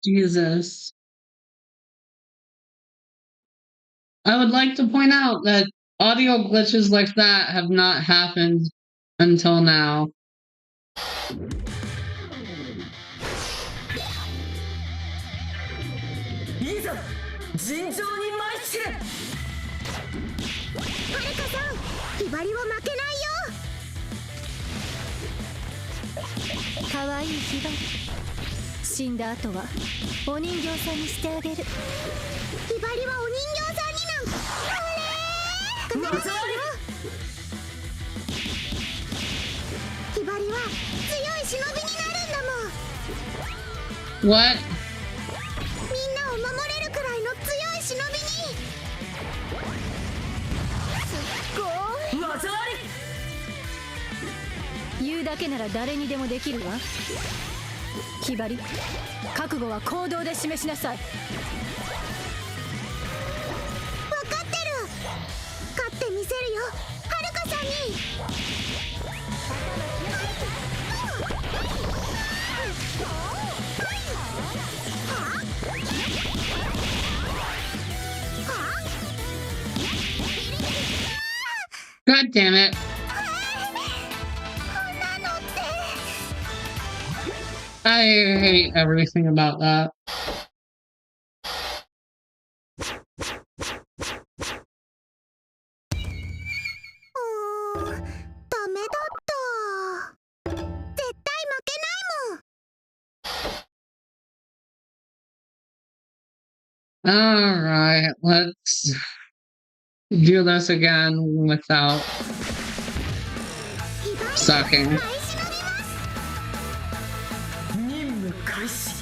Jesus. I would like to point out that audio glitches like that have not happened until now.かわいいひばり、死んだ後はお人形さんにしてあげる。ひばりはお人形さんになんあれ必ずよ。ひばりは強い忍びになるんだもん。 What? みんなを守れるくらいの強い忍びに。すっごい技あり。言うだけなら誰にでもできるわ。ひばり、覚悟は行動で示しなさい。分かってる。勝ってみせるよ、はるかさんに。God damn it. こんなのって。 I hate everything about that. ダメだった。絶対負けないもん。 Alright, let's do this again without sucking. 任務開始。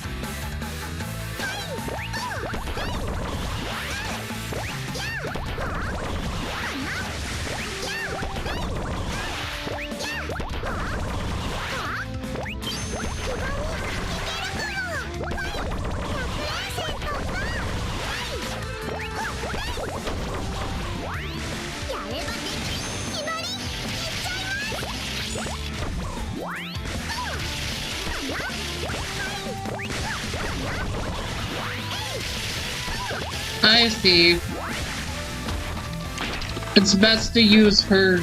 I see. It's best to use her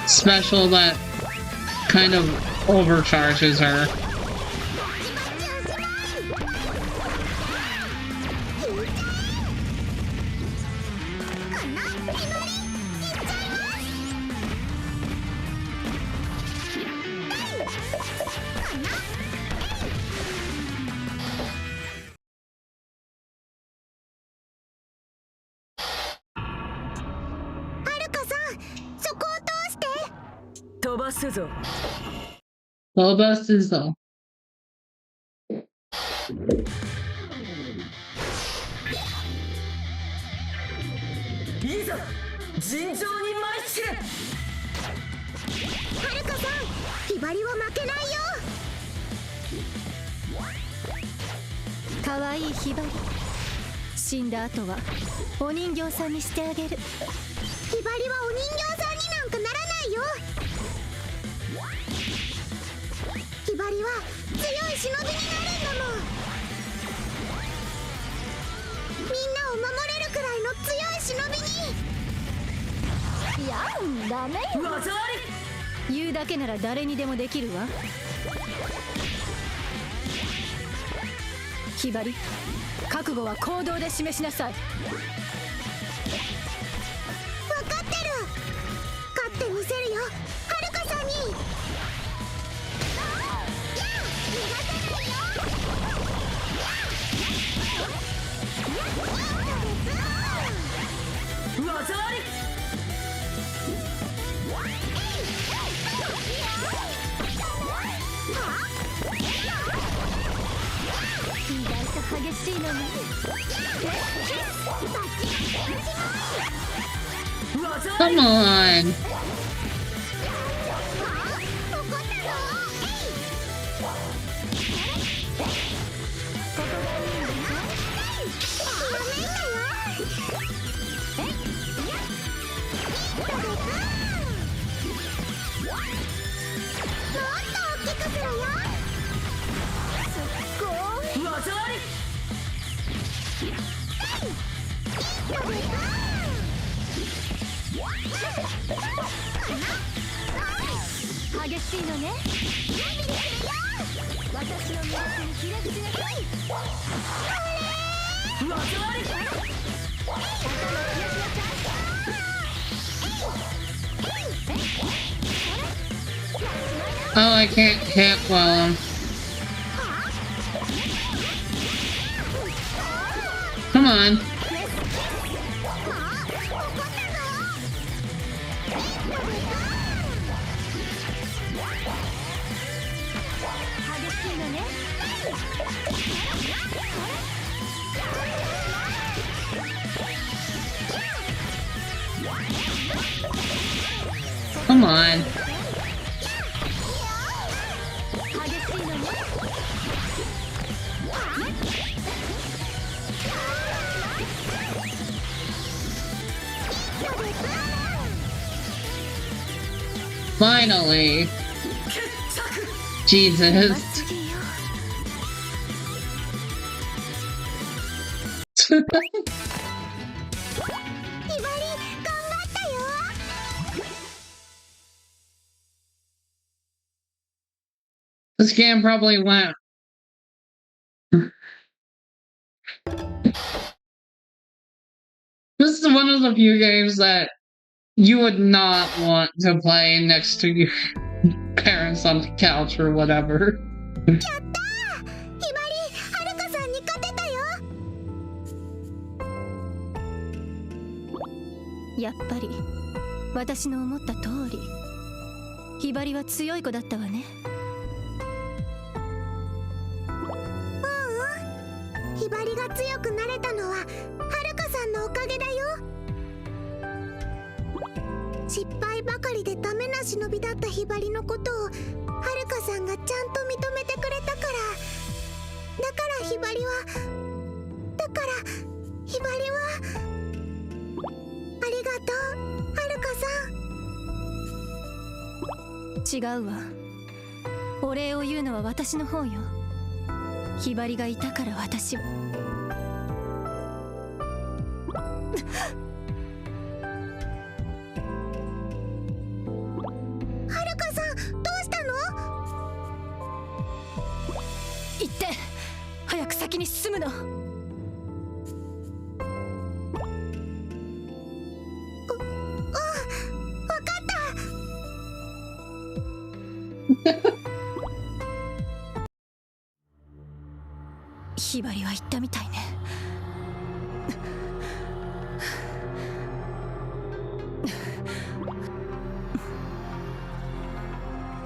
special that kind of overcharges her. Boba Sizzle. いざ尋常に参しれ。はるかさん、ひばりは負けないよ。かわいいひばり、死んだ後はお人形さんにしてあげる。ひばりはお人形さんになんかならないよ。ひばりは強い忍びになるんだもん。みんなを守れるくらいの強い忍びに。いやダメよ。技あり。言うだけなら誰にでもできるわ。ひばり、覚悟は行動で示しなさい。分かってる。勝ってみせるよ、はるかさんに。技あり。意外と激しいのね。Come on. 激しいのね。私の魅力にひれ伏しなさい。Oh, I can't hit while I'm... Come on. Come on. Finally. Jesus. This game probably went. This is one of the few games that you would not want to play next to your parents on the couch or whatever. やったー！ひばり、はるかさんに勝てたよ。やっぱり私の思った通り、ひばりは強い子だったわね。ひばりが強くなれたのははるかさんのおかげだよ。失敗ばかりでダメな忍びだったひばりのことをはるかさんがちゃんと認めてくれたから。だからひばりはありがとう、はるかさん。違うわ。お礼を言うのは私の方よ。ひばりがいたから私は。はるかさん、どうしたの？行って、早く先に進むの。わかった。ひばりは言ったみたいね。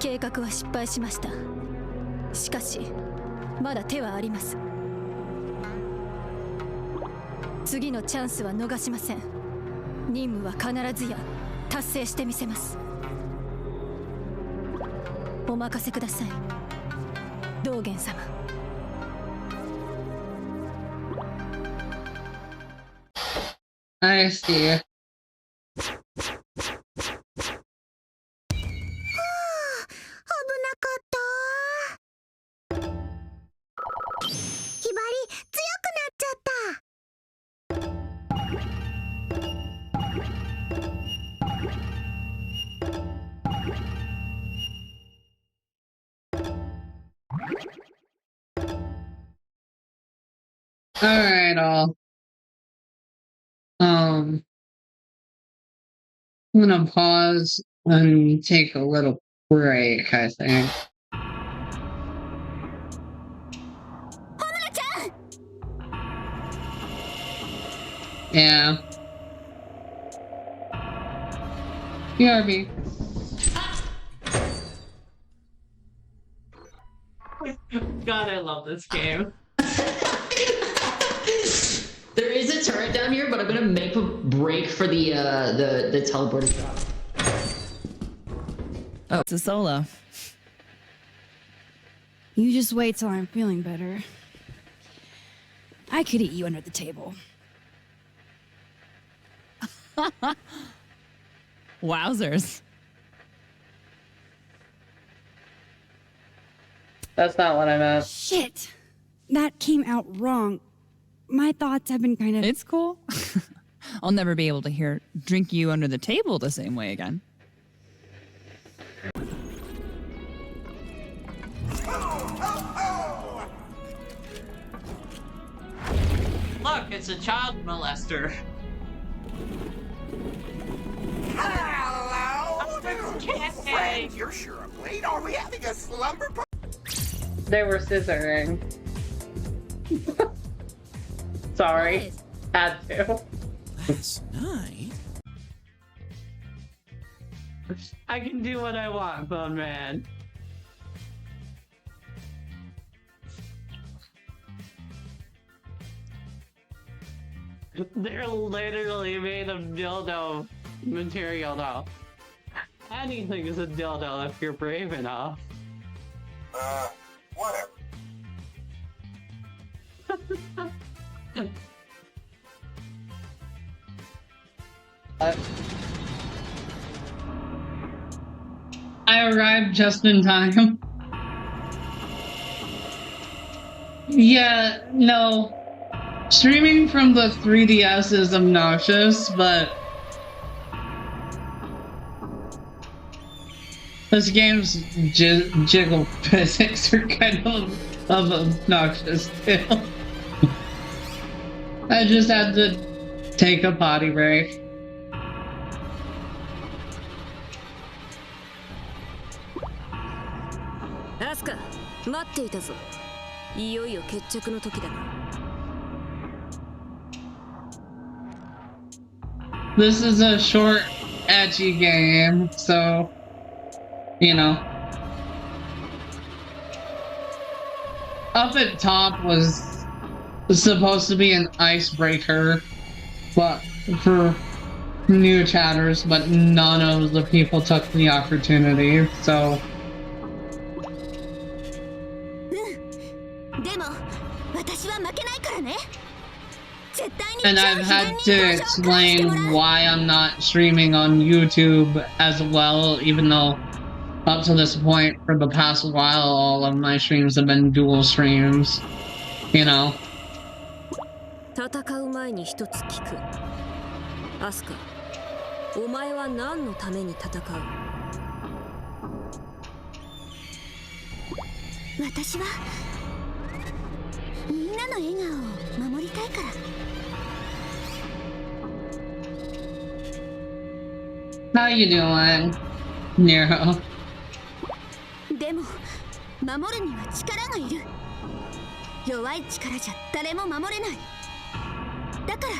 計画は失敗しました。しかしまだ手はあります。次のチャンスは逃しません。任務は必ずや達成してみせます。お任せください、道元様。I see. ひばり、強くなっちゃった。Alright, I'm gonna pause and take a little break, I think. Yeah. BRB. God, I love this game. There is a turret down here, but I'm gonna make a break for the teleporter drop. Oh, it's a solo. You just wait till I'm feeling better. I could eat you under the table. Wowzers. That's not what I meant. Shit! That came out wrong. My thoughts have been kind of... It's cool. I'll never be able to drink you under the table the same way again. Look, it's a child molester. Hello, friend. You're sure I'm late. Are we having a slumber party? They were scissoring. Sorry. Had to. Last night? I can do what I want, Bone Man. They're literally made of dildo material now. anything is a dildo if you're brave enough. Whatever. I arrived just in time. Yeah, no. Streaming from the 3DS is obnoxious, but this game's jiggle physics are kind of obnoxious too. I just had to take a potty break. Asuka, 待っていたぞ。いよいよ決着の時だな。This is a short, edgy game, so, you know. Up at top was supposed to be an icebreaker, but for new chatters, but none of the people took the opportunity, so. And I've had to explain why I'm not streaming on YouTube as well, even though up to this point, for the past while, all of my streams have been dual streams, you know. 戦う前に一つ聞く。アスカ、お前は何のために戦う？私はみんなの笑顔を守りたいから。How you doing, Nero? でも守るには力がいる。弱い力じゃ誰も守れない。だから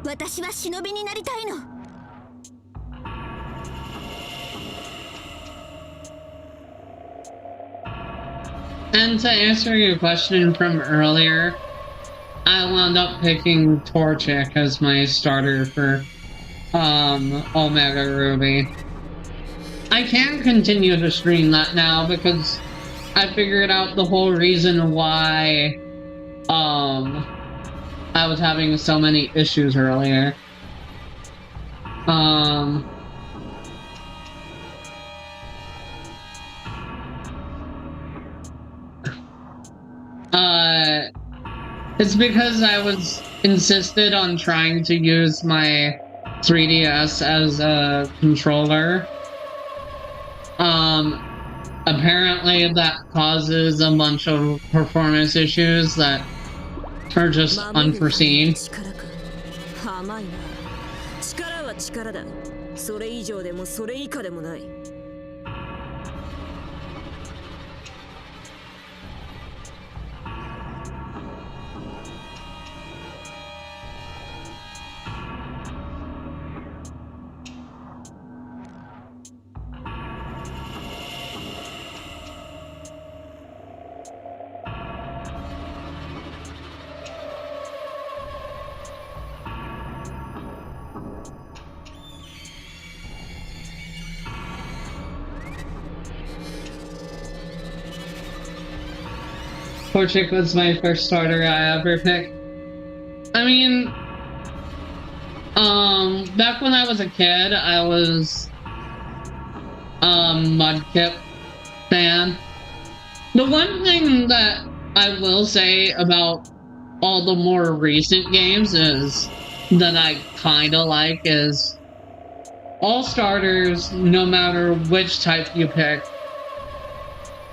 私は忍びになりたいの。And to answer your question from earlier, I wound up picking Torchic as my starter for Omega Ruby. I can't continue to stream that now because I figured out the whole reason why I was having so many issues earlier. It's because I was insisted on trying to use my 3DS as a controller. Apparently that causes a bunch of performance issues that are just unforeseen. 甘いな。力は力だ。それ以上でもそれ以下でもない。Torchic was my first starter I ever picked. I mean, back when I was a kid, I was Mudkip fan. The one thing that I will say about all the more recent games is that I kinda like is all starters, no matter which type you pick,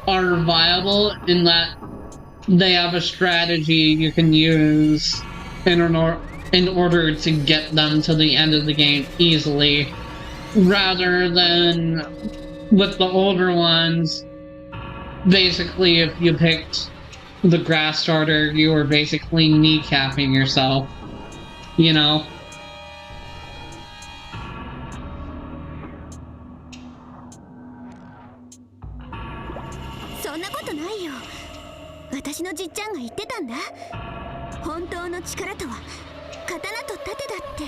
are viable in that they have a strategy you can use in order to get them to the end of the game easily, rather than with the older ones. Basically, if you picked the grass starter, you were basically kneecapping yourself, you know?ないよ。私のじっちゃんが言ってたんだ。本当の力とは刀と盾だって。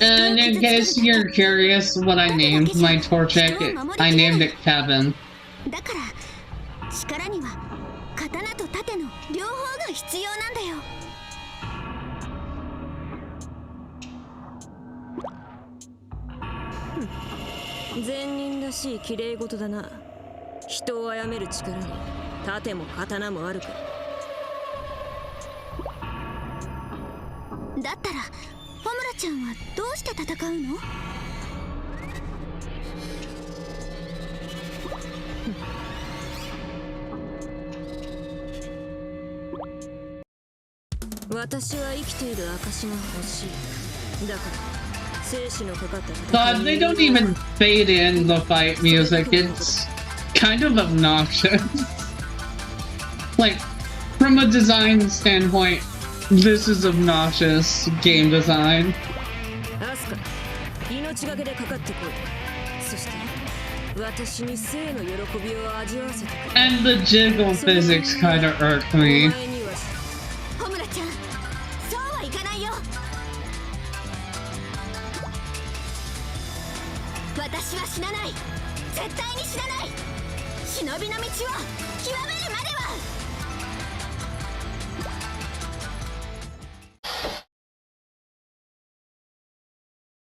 And in case you're curious what I named my Torchic, I named it Kevin. だから力には刀と盾の両方が必要なんだよ。善人らしい綺麗事だな。人を殺める力に盾も刀もあるか。だったらホムラちゃんはどうして戦うの？私は生きている証が欲しい。だから生死のかかった God, they don't even fade in the fight music. It's kind of obnoxious. Like, from a design standpoint, this is obnoxious game design. アスカ、命がけでかかってこい。そして私に生の喜びを味わわせてくれ。 And the jiggle physics kind of irked me. ホムラちゃん、そうはいかないよ。私は死なない。絶対に死なない。忍びの道を極めるまでは。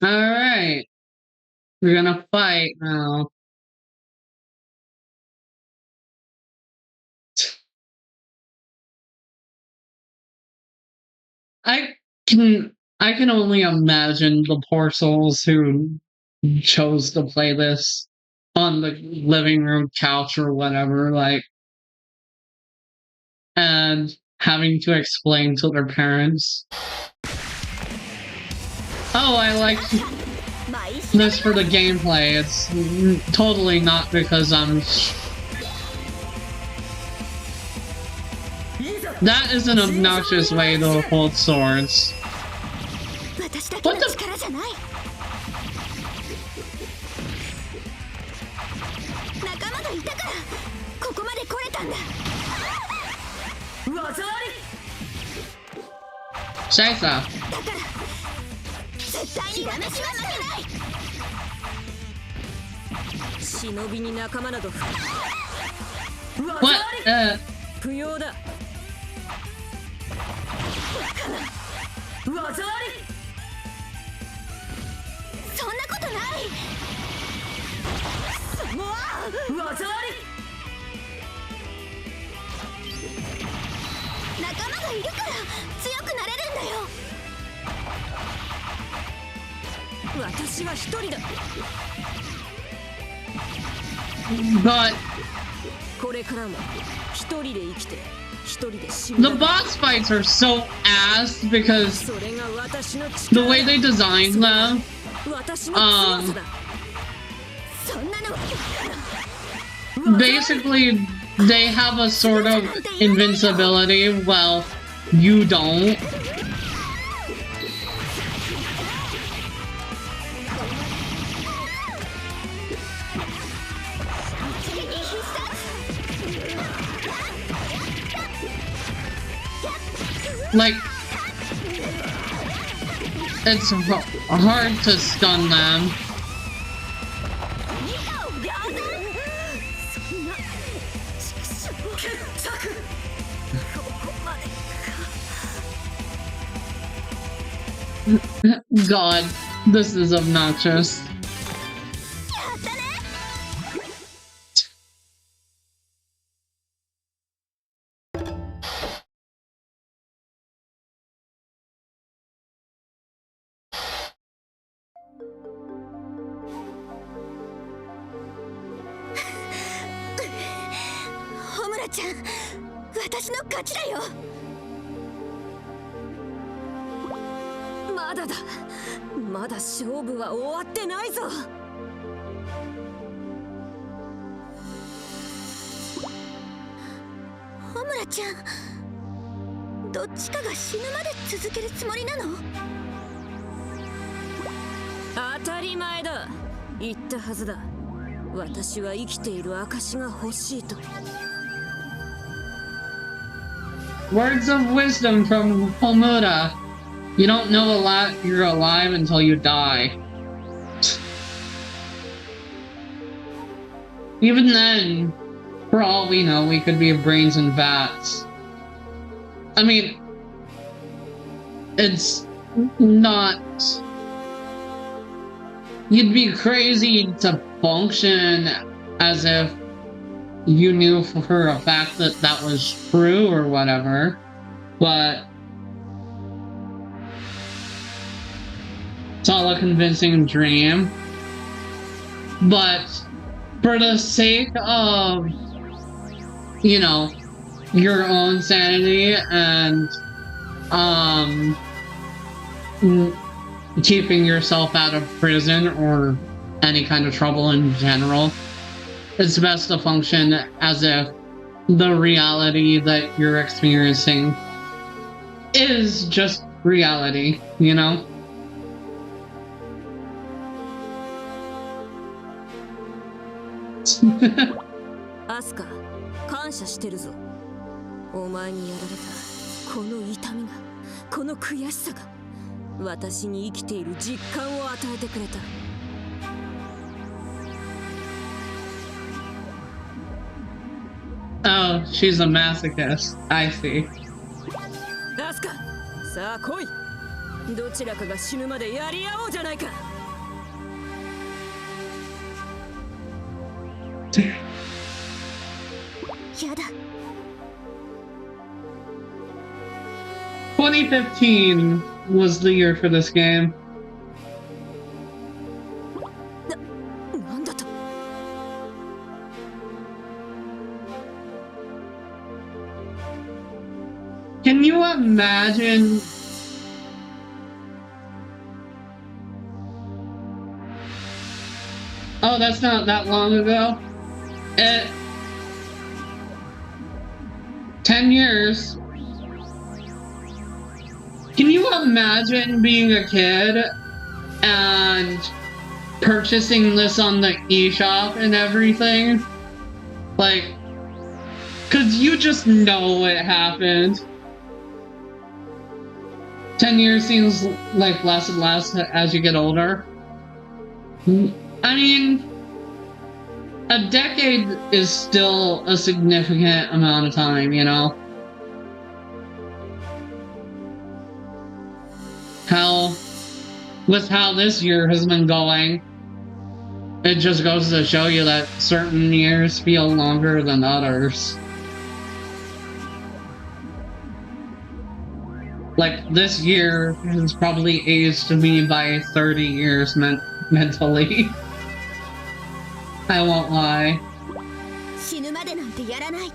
Alright. We're gonna fight now. I can only imagine the poor souls who chose to play this on the living room couch or whatever, like, and having to explain to their parents. Oh, I like this for the gameplay. It's totally not because I'm... That is an obnoxious way to hold swords. What the... 仲間がいたからここまで来れたんだ。技あり。シャイサ。だから絶対に私は負けない。忍びに仲間など不可。 What? 不要だ。技あり。そんなことない。技あり。仲間がいるから強くなれるんだよ。私は一人だ。But これからも一人で生きて一人で死 the ぬ。 boss fights are so ass because それが私の the 力。 way they designed them, 私の強さだ。そんなの。 basically they have a sort of invincibility, well, you don't. Like, it's hard to stun them. God, this is obnoxious. Homuraちゃん、私の勝ちだよ。まだだ。まだ勝負は終わってないぞ。ホムラちゃん、どっちかが死ぬまで続けるつもりなの？当たり前だ。言ったはずだ。私は生きている証が欲しいと。 Words of wisdom from Homura. You don't know a lot. You're alive until you die. Even then, for all we know, we could be brains in vats. I mean, it's not... You'd be crazy to function as if you knew for a fact that that was true or whatever, but it's all a convincing dream. But for the sake of, you know, your own sanity and keeping yourself out of prison or any kind of trouble in general, it's best to function as if the reality that you're experiencing is just reality, you know? Asuka, 感謝してるぞ。お前にやられたこの痛みが、この悔しさが私に生きている実感を与えてくれた。Oh, she's a masochist. I see. アスカ、さあ来い。どちらかが死ぬまでやり合おうじゃないか。やだ。2015 was the year for this game. なんだと。Can you imagine? Oh, that's not that long ago. 10 years. Can you imagine being a kid and purchasing this on the eShop and everything? Like, cause you just know it happened. 10 years seems like less and less as you get older. I mean, a decade is still a significant amount of time, you know? With how this year has been going, it just goes to show you that certain years feel longer than others. Like, this year has probably aged me by 30 years mentally. I won't lie. 死ぬまでなんてやらない。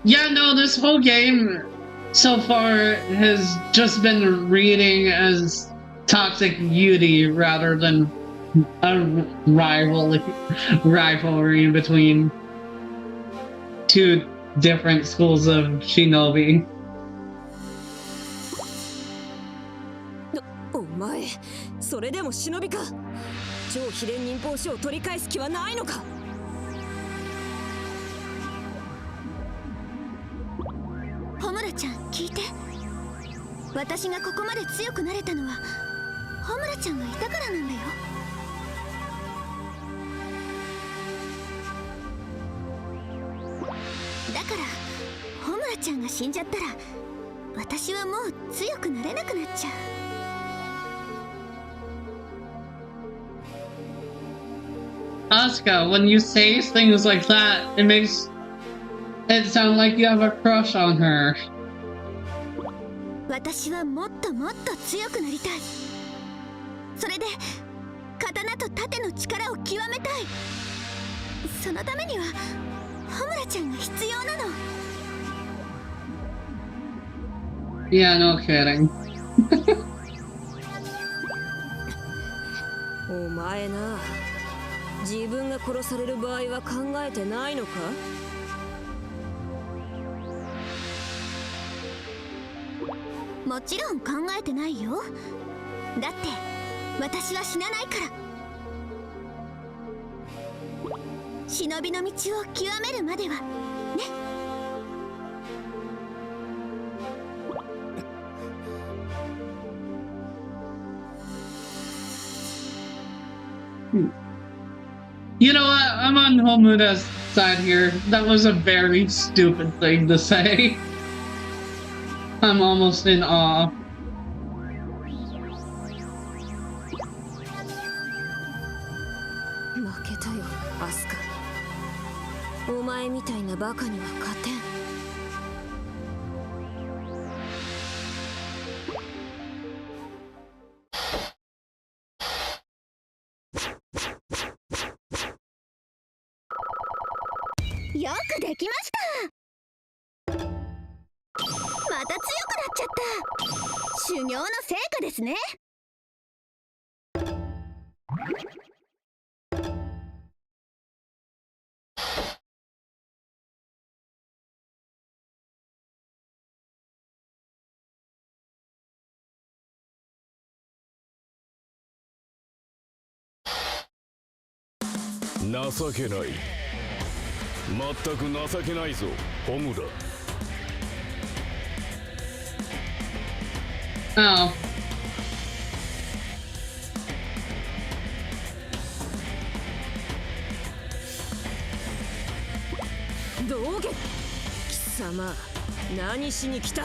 Yeah, no, this whole game so far has just been reading as toxic beauty rather than a rivalry between two different schools of shinobi. お前、それでも忍びか。超秘伝忍法書を取り返す気はないのか。ホムラちゃん、聞いて。私がここまで強くなれたのはホムラちゃんがいたからなんだよ。だからホムラちゃんが死んじゃったら私はもう強くなれなくなっちゃう。Asuka, when you say things like that, it makes it sound like you have a crush on her. 私はもっともっと強くなりたい。それで刀と盾の力を極めたい。そのためにはホムラちゃんが必要なの。Yeah, no kidding. お前な、自分が殺される場合は考えてないのか。もちろん考えてないよ。だって私は死なないから。忍びの道を極めるまではね。You know what? I'm on Homura's side here. That was a very stupid thing to say. I'm almost in awe. 負けたよアスカ。お前みたいなバカには勝てん。よくできました。また強くなっちゃった。修行の成果ですね。情けない。全く情けないぞ、ホムラ。Oh. 道元、貴様、何しに来た。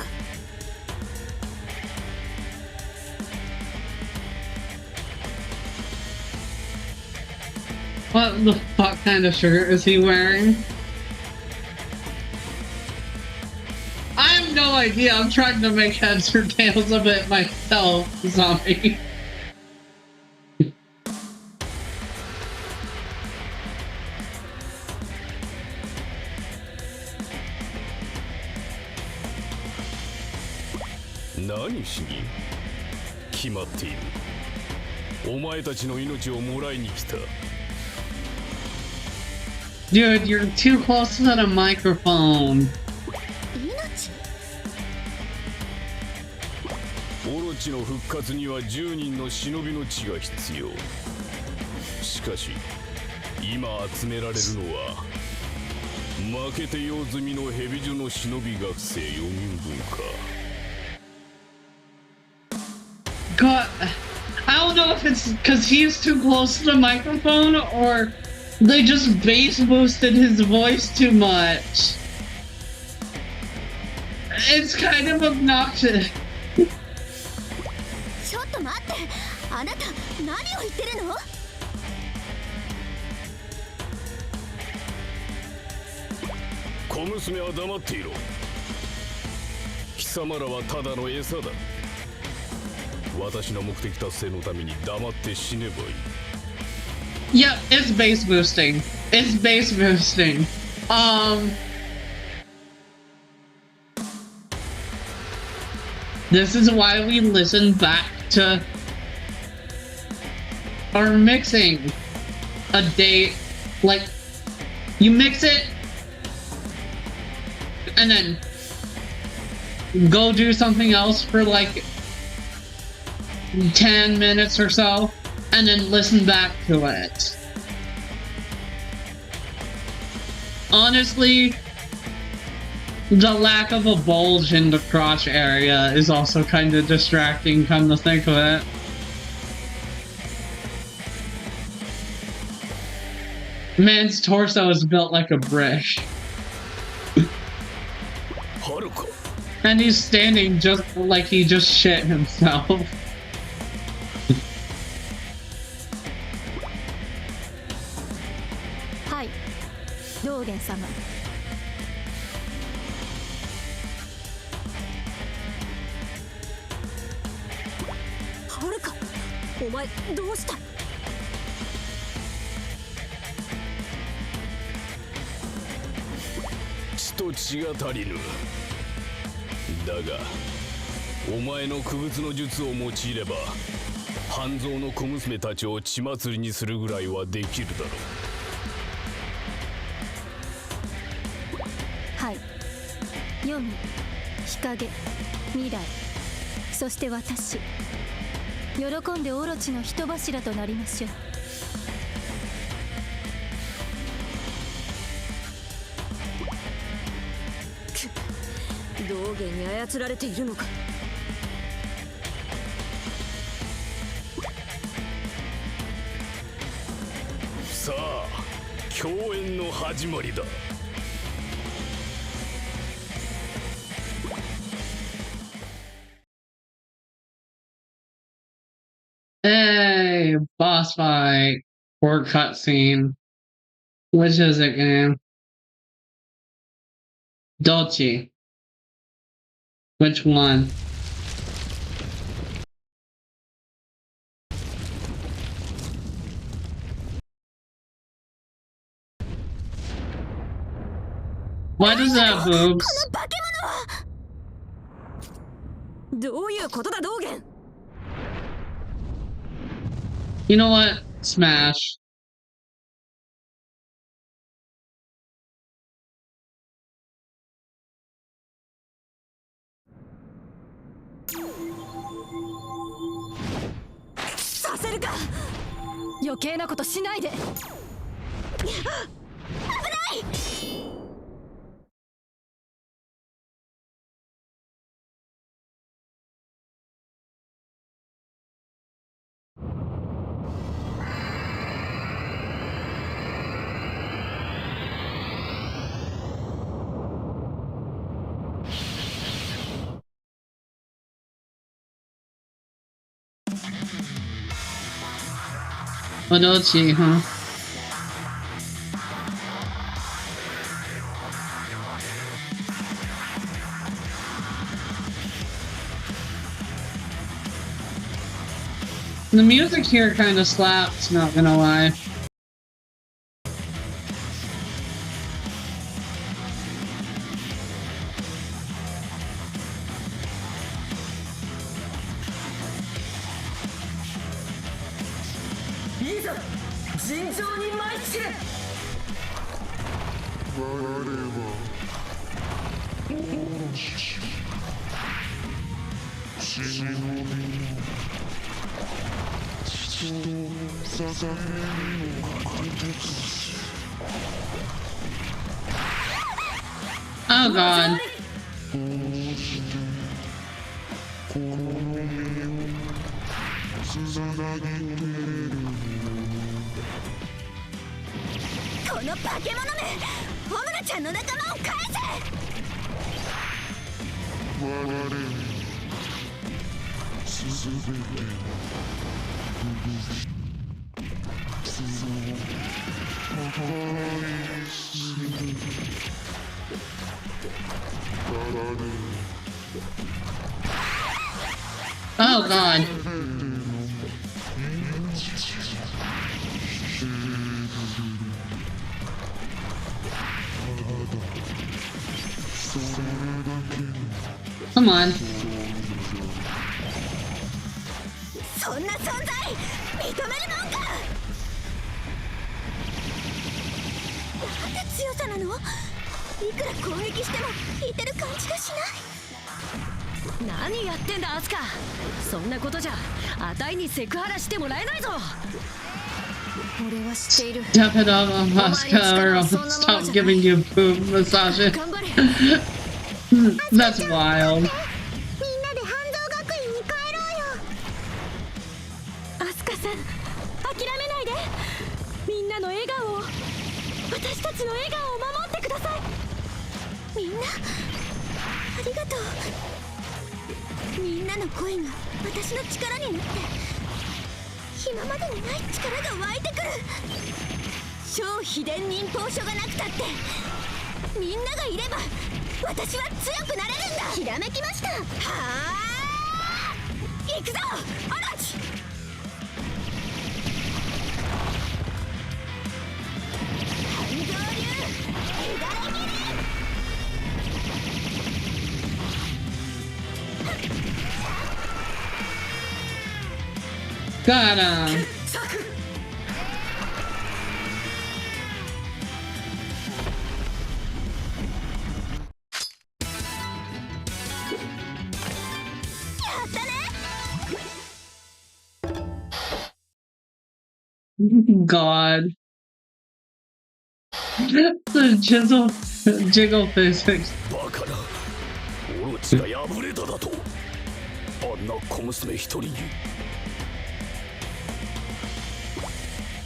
What the fuck kind of shirt is he wearing? I have no idea. I'm trying to make heads or tails of it myself, zombie. Naniしに？決まっている。お前たちの命をもらいに来た。Dude, you're too close to the microphone. オロチの復活には10人の忍びの血が必要。しかし今集められるのは負けて用済みの蛇女の忍び学生4人分か。God, I don't know if it's because he's too close to the microphone or they just bass boosted his voice too much. It's kind of obnoxious. ちょっと待って、あなた何を言ってるの？小娘は黙っていろ。貴様らはただの餌だ。私の目的達成のために黙って死ねばいい。Yeah, it's bass boosting. It's bass boosting. This is why we listen back to our mixing a day. Like, you mix it and then go do something else for like 10 minutes or so, and then listen back to it. Honestly, the lack of a bulge in the crotch area is also kind of distracting, come to think of it. Man's torso is built like a brick. And he's standing just like he just shit himself. Hi, 道元様。はるか、お前どうした？血と血が足りぬ。だがお前の傀儡の術を用いれば半蔵の小娘たちを血祭りにするぐらいはできるだろはい。黄泉、日陰、未来、そして私。喜んでオロチの人柱となりましょう。道元に操られているのか。さあ共演の始まりだ。Hey, boss fight or cutscene. Which is it, game? Dolce. Which one? Why does that have boobs? どういうことだ道元。 You know what? Smash. .させるか。余計なことしないで。危ない。Dolce, huh? The music here kind of slaps, not gonna lie. Oh god. Oh god. Come on. そんな存在認めるもんか。なんて強さなの？いくら攻撃しても引いてる感じがしない。何やってんだアスカ。そんなことじゃあたいにセクハラしてもらえないぞ。俺は知っている。 Step it up, Asuka, or I'll stop giving you boob massages. That's wild. みんなで半蔵学院に帰ろうよ。アスカさん、諦めないで。みんなの笑顔を、私たちの笑顔を守ってください。みんなありがとう。みんなの声が私の力になって今までにない力が湧いてくる。超秘伝忍法書がなくたってみんながいれば私は強くなれるんだ。ひらめきました。はあ、行くぞオロチ。半蔵流左切り。 Got him. God. The jiggle physics. バカな。オロチが敗れただと。あんな小娘一人に。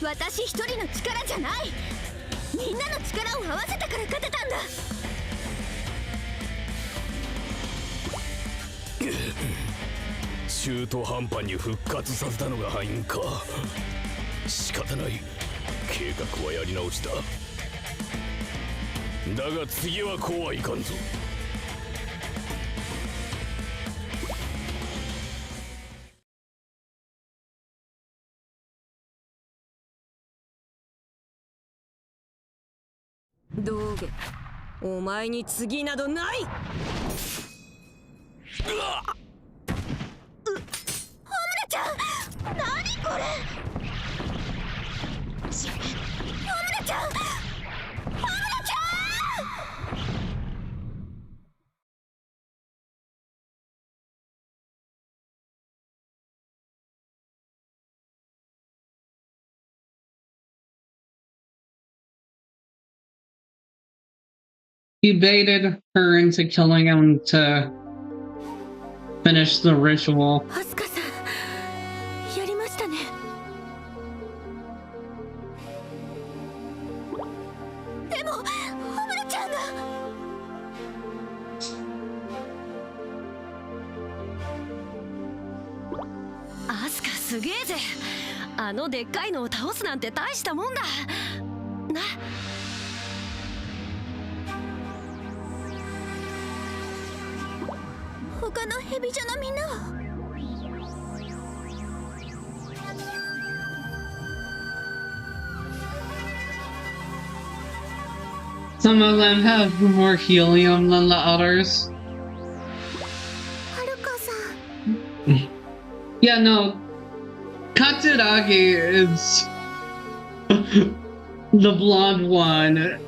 私一人の力じゃない。みんなの力を合わせたから勝てたんだ。中途半端に復活させたのが敗因か。仕方ない、計画はやり直しだ。だが次はこうはいかんぞ。道下、お前に次などない。ホムラちゃん、何これ。ホムラちゃん、ホムラちゃん。He baited her into killing him to finish the ritual. アスカさん、やりましたね。でもホムラちゃんが。アスカすげえぜ。あのでっかいのを倒すなんて大したもんだな。他のヘビジョのみんなは。Some of them have more helium than the others. はるかさん。Yeah, no. Katsuragi is the blonde one.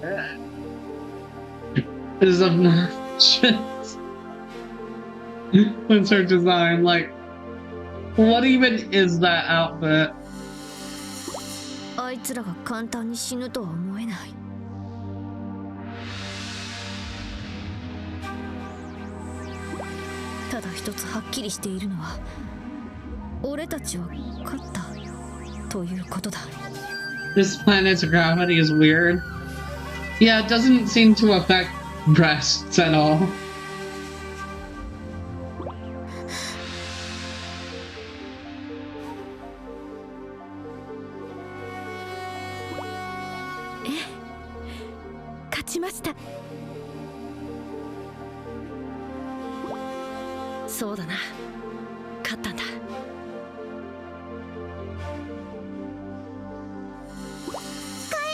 Is obnoxious. What's her design? Like, what even is that outfit? あいつらが簡単に死ぬとは思えない。ただ一つはっきりしているのは、俺たちは勝ったということだ。This planet's gravity is weird. Yeah, it doesn't seem to affect breasts at all. 勝ちました。そうだな、勝ったんだ。帰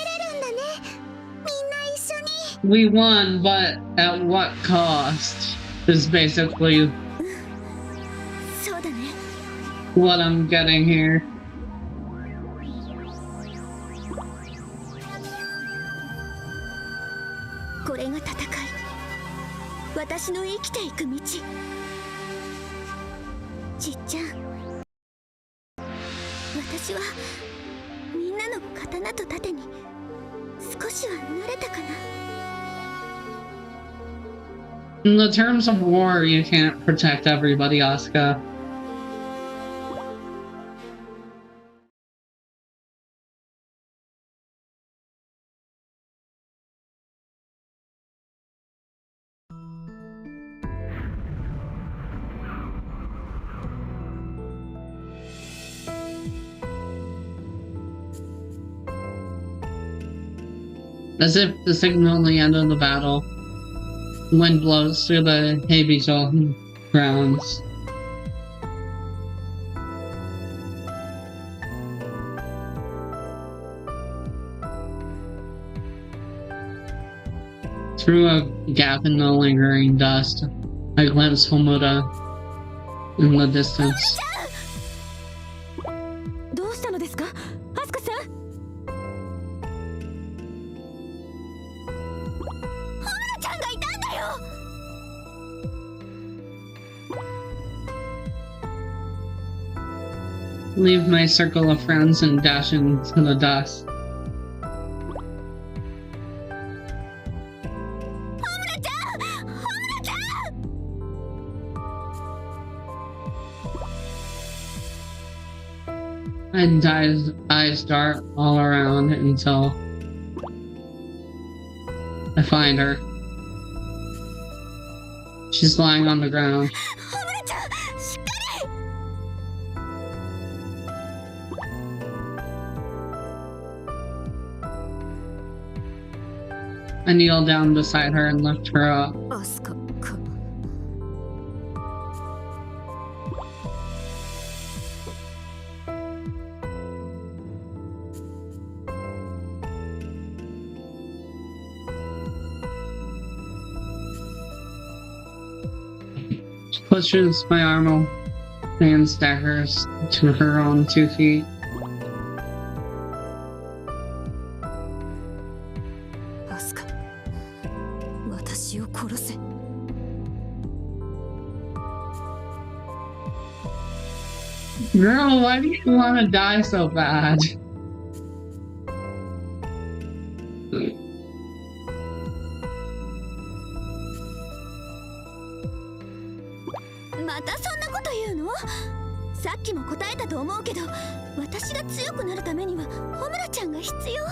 れるんだね。みんな一緒に。We won, but at what cost? Is basically そうだね。 what I'm getting here. これが戦い。私の生きていく道。じっちゃん。私はみんなの刀と盾に少しは慣れたかな。 In the terms of war, you can't protect everybody, Asuka. As if to signal the end of the battle, wind blows through the Heibijo grounds. Through a gap in the lingering dust, I glimpse Homura in the distance. どうしたのですか、アスカさん。ホムラちゃんがいたんだよ。 Leave my circle of friends and dash into the dust. And eyes dart all around until I find her. She's lying on the ground. I kneel down beside her and lift her up. Asukaか。She pushes my arm away and staggers to her own 2 feet. Asuka、私を殺せ。Girl, why do you want to die so bad?またそんなこと言うの？さっきも答えたと思うけど、私が強くなるためにはホムラちゃんが必要。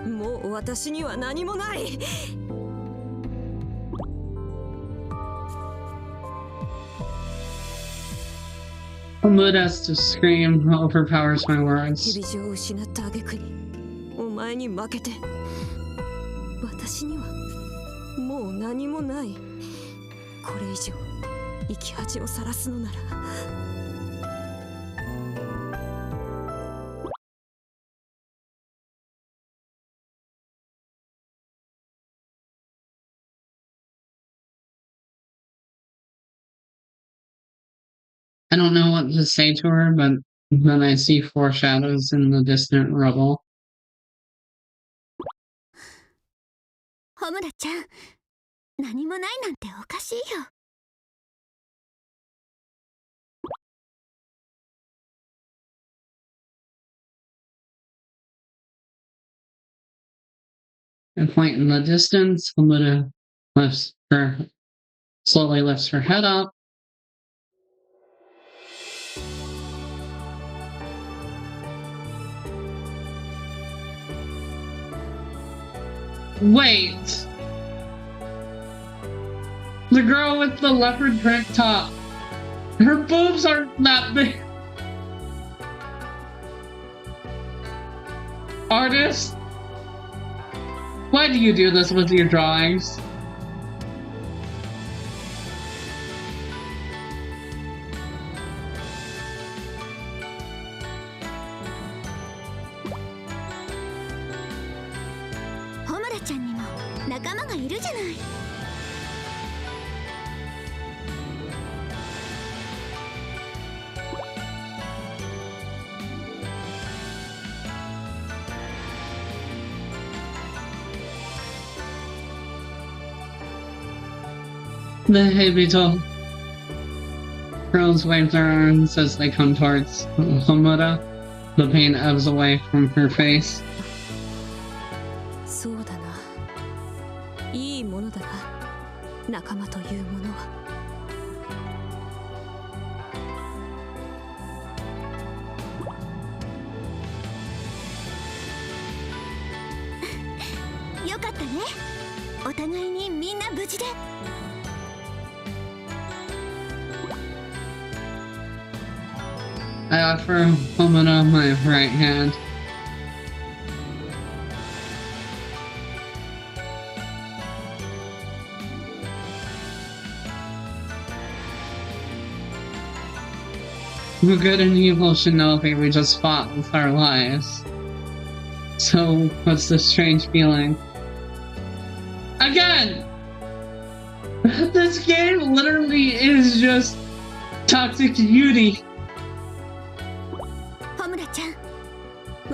もう私には何もない。A mood as to scream overpowers my words. 蛇状を失った挙句にお前に負けて、私にはもう何もない。これ以上生き恥をさらすのなら。I don't know what to say to her, but then I see 4 shadows in the distant rubble. ホムラちゃん、何もないなんておかしいよ。A point in the distance, Hamuda slowly lifts her head up. Wait! The girl with the leopard print top. Her boobs aren't that big. Artist? Why do you do this with your drawings? Homuraちゃんにも仲間がいるじゃない。The Hebito girls wave their arms as they come towards Homura. The pain ebbs away from her face. そうだな。いいものだな。仲間というものは。よかったね。お互いにみんな無事で。I offer Homura my right hand. The good and evil shinobi we just fought with our lives. So, what's this strange feeling? Again! This game literally is just toxic beauty.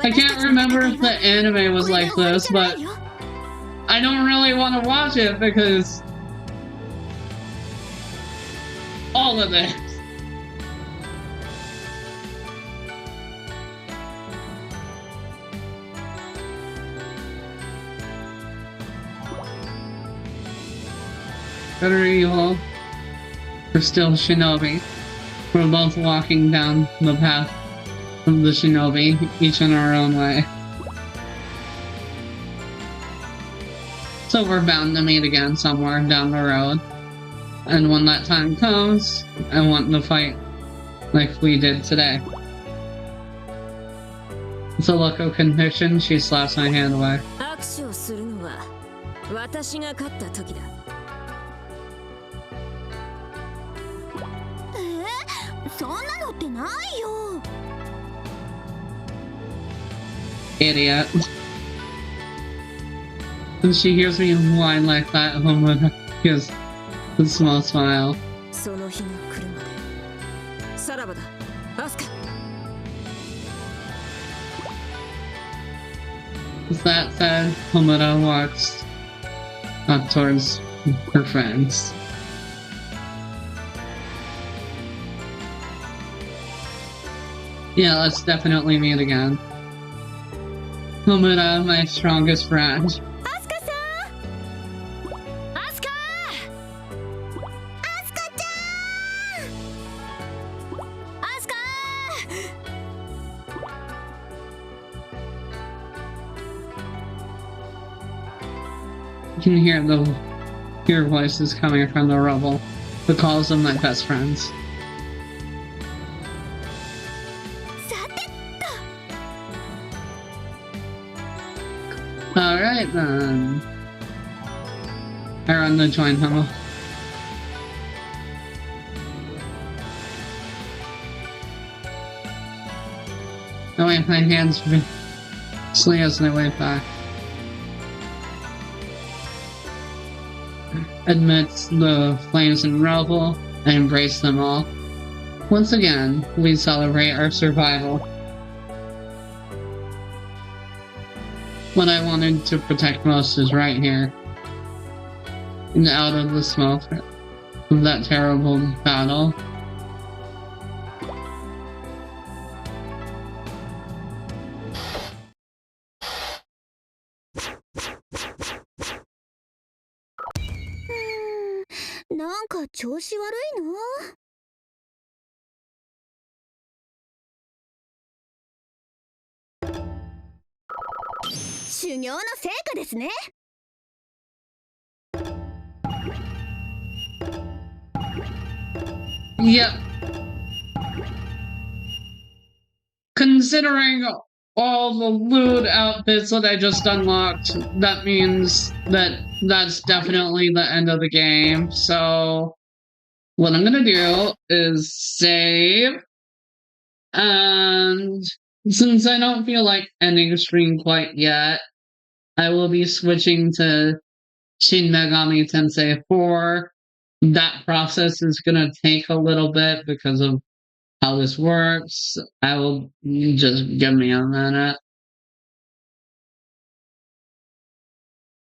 I can't remember if the anime was like this, but I don't really want to watch it because all of this. Good or evil, we're still shinobi. We're both walking down the path of the shinobi, each in our own way. So we're bound to meet again somewhere down the road. And when that time comes, I want to fight like we did today. It's a look of conviction. She slaps my hand away. 握手をするのは私が勝った時だ。そんなのってないよ。Idiot. When she hears me whine like that, Homura gives a small smile. その日が来るまでさらばだ、アスカ。With that said, Homura walks up towards her friends. Yeah, let's definitely meet again. Homura, my strongest friend. Asuka-san! Asuka! Asuka-chan! Asuka! You can hear voices coming from the rubble, the calls of my best friends. Alright then. I run to join him. I wave my hands vigorously as I wave back. Amidst the flames and rubble, I embrace them all. Once again, we celebrate our survival. What I wanted to protect most is right here. And out of the smoke of that terrible battle. Hmm, なんか調子悪いの？修行の成果ですね。Yep. Considering all the loot outfits that I just unlocked, that means that that's definitely the end of the game. So what I'm gonna do is save, and since I don't feel like ending the stream quite yet, I will be switching to Shin Megami Tensei 4. That process is gonna take a little bit because of how this works. Just give me a minute.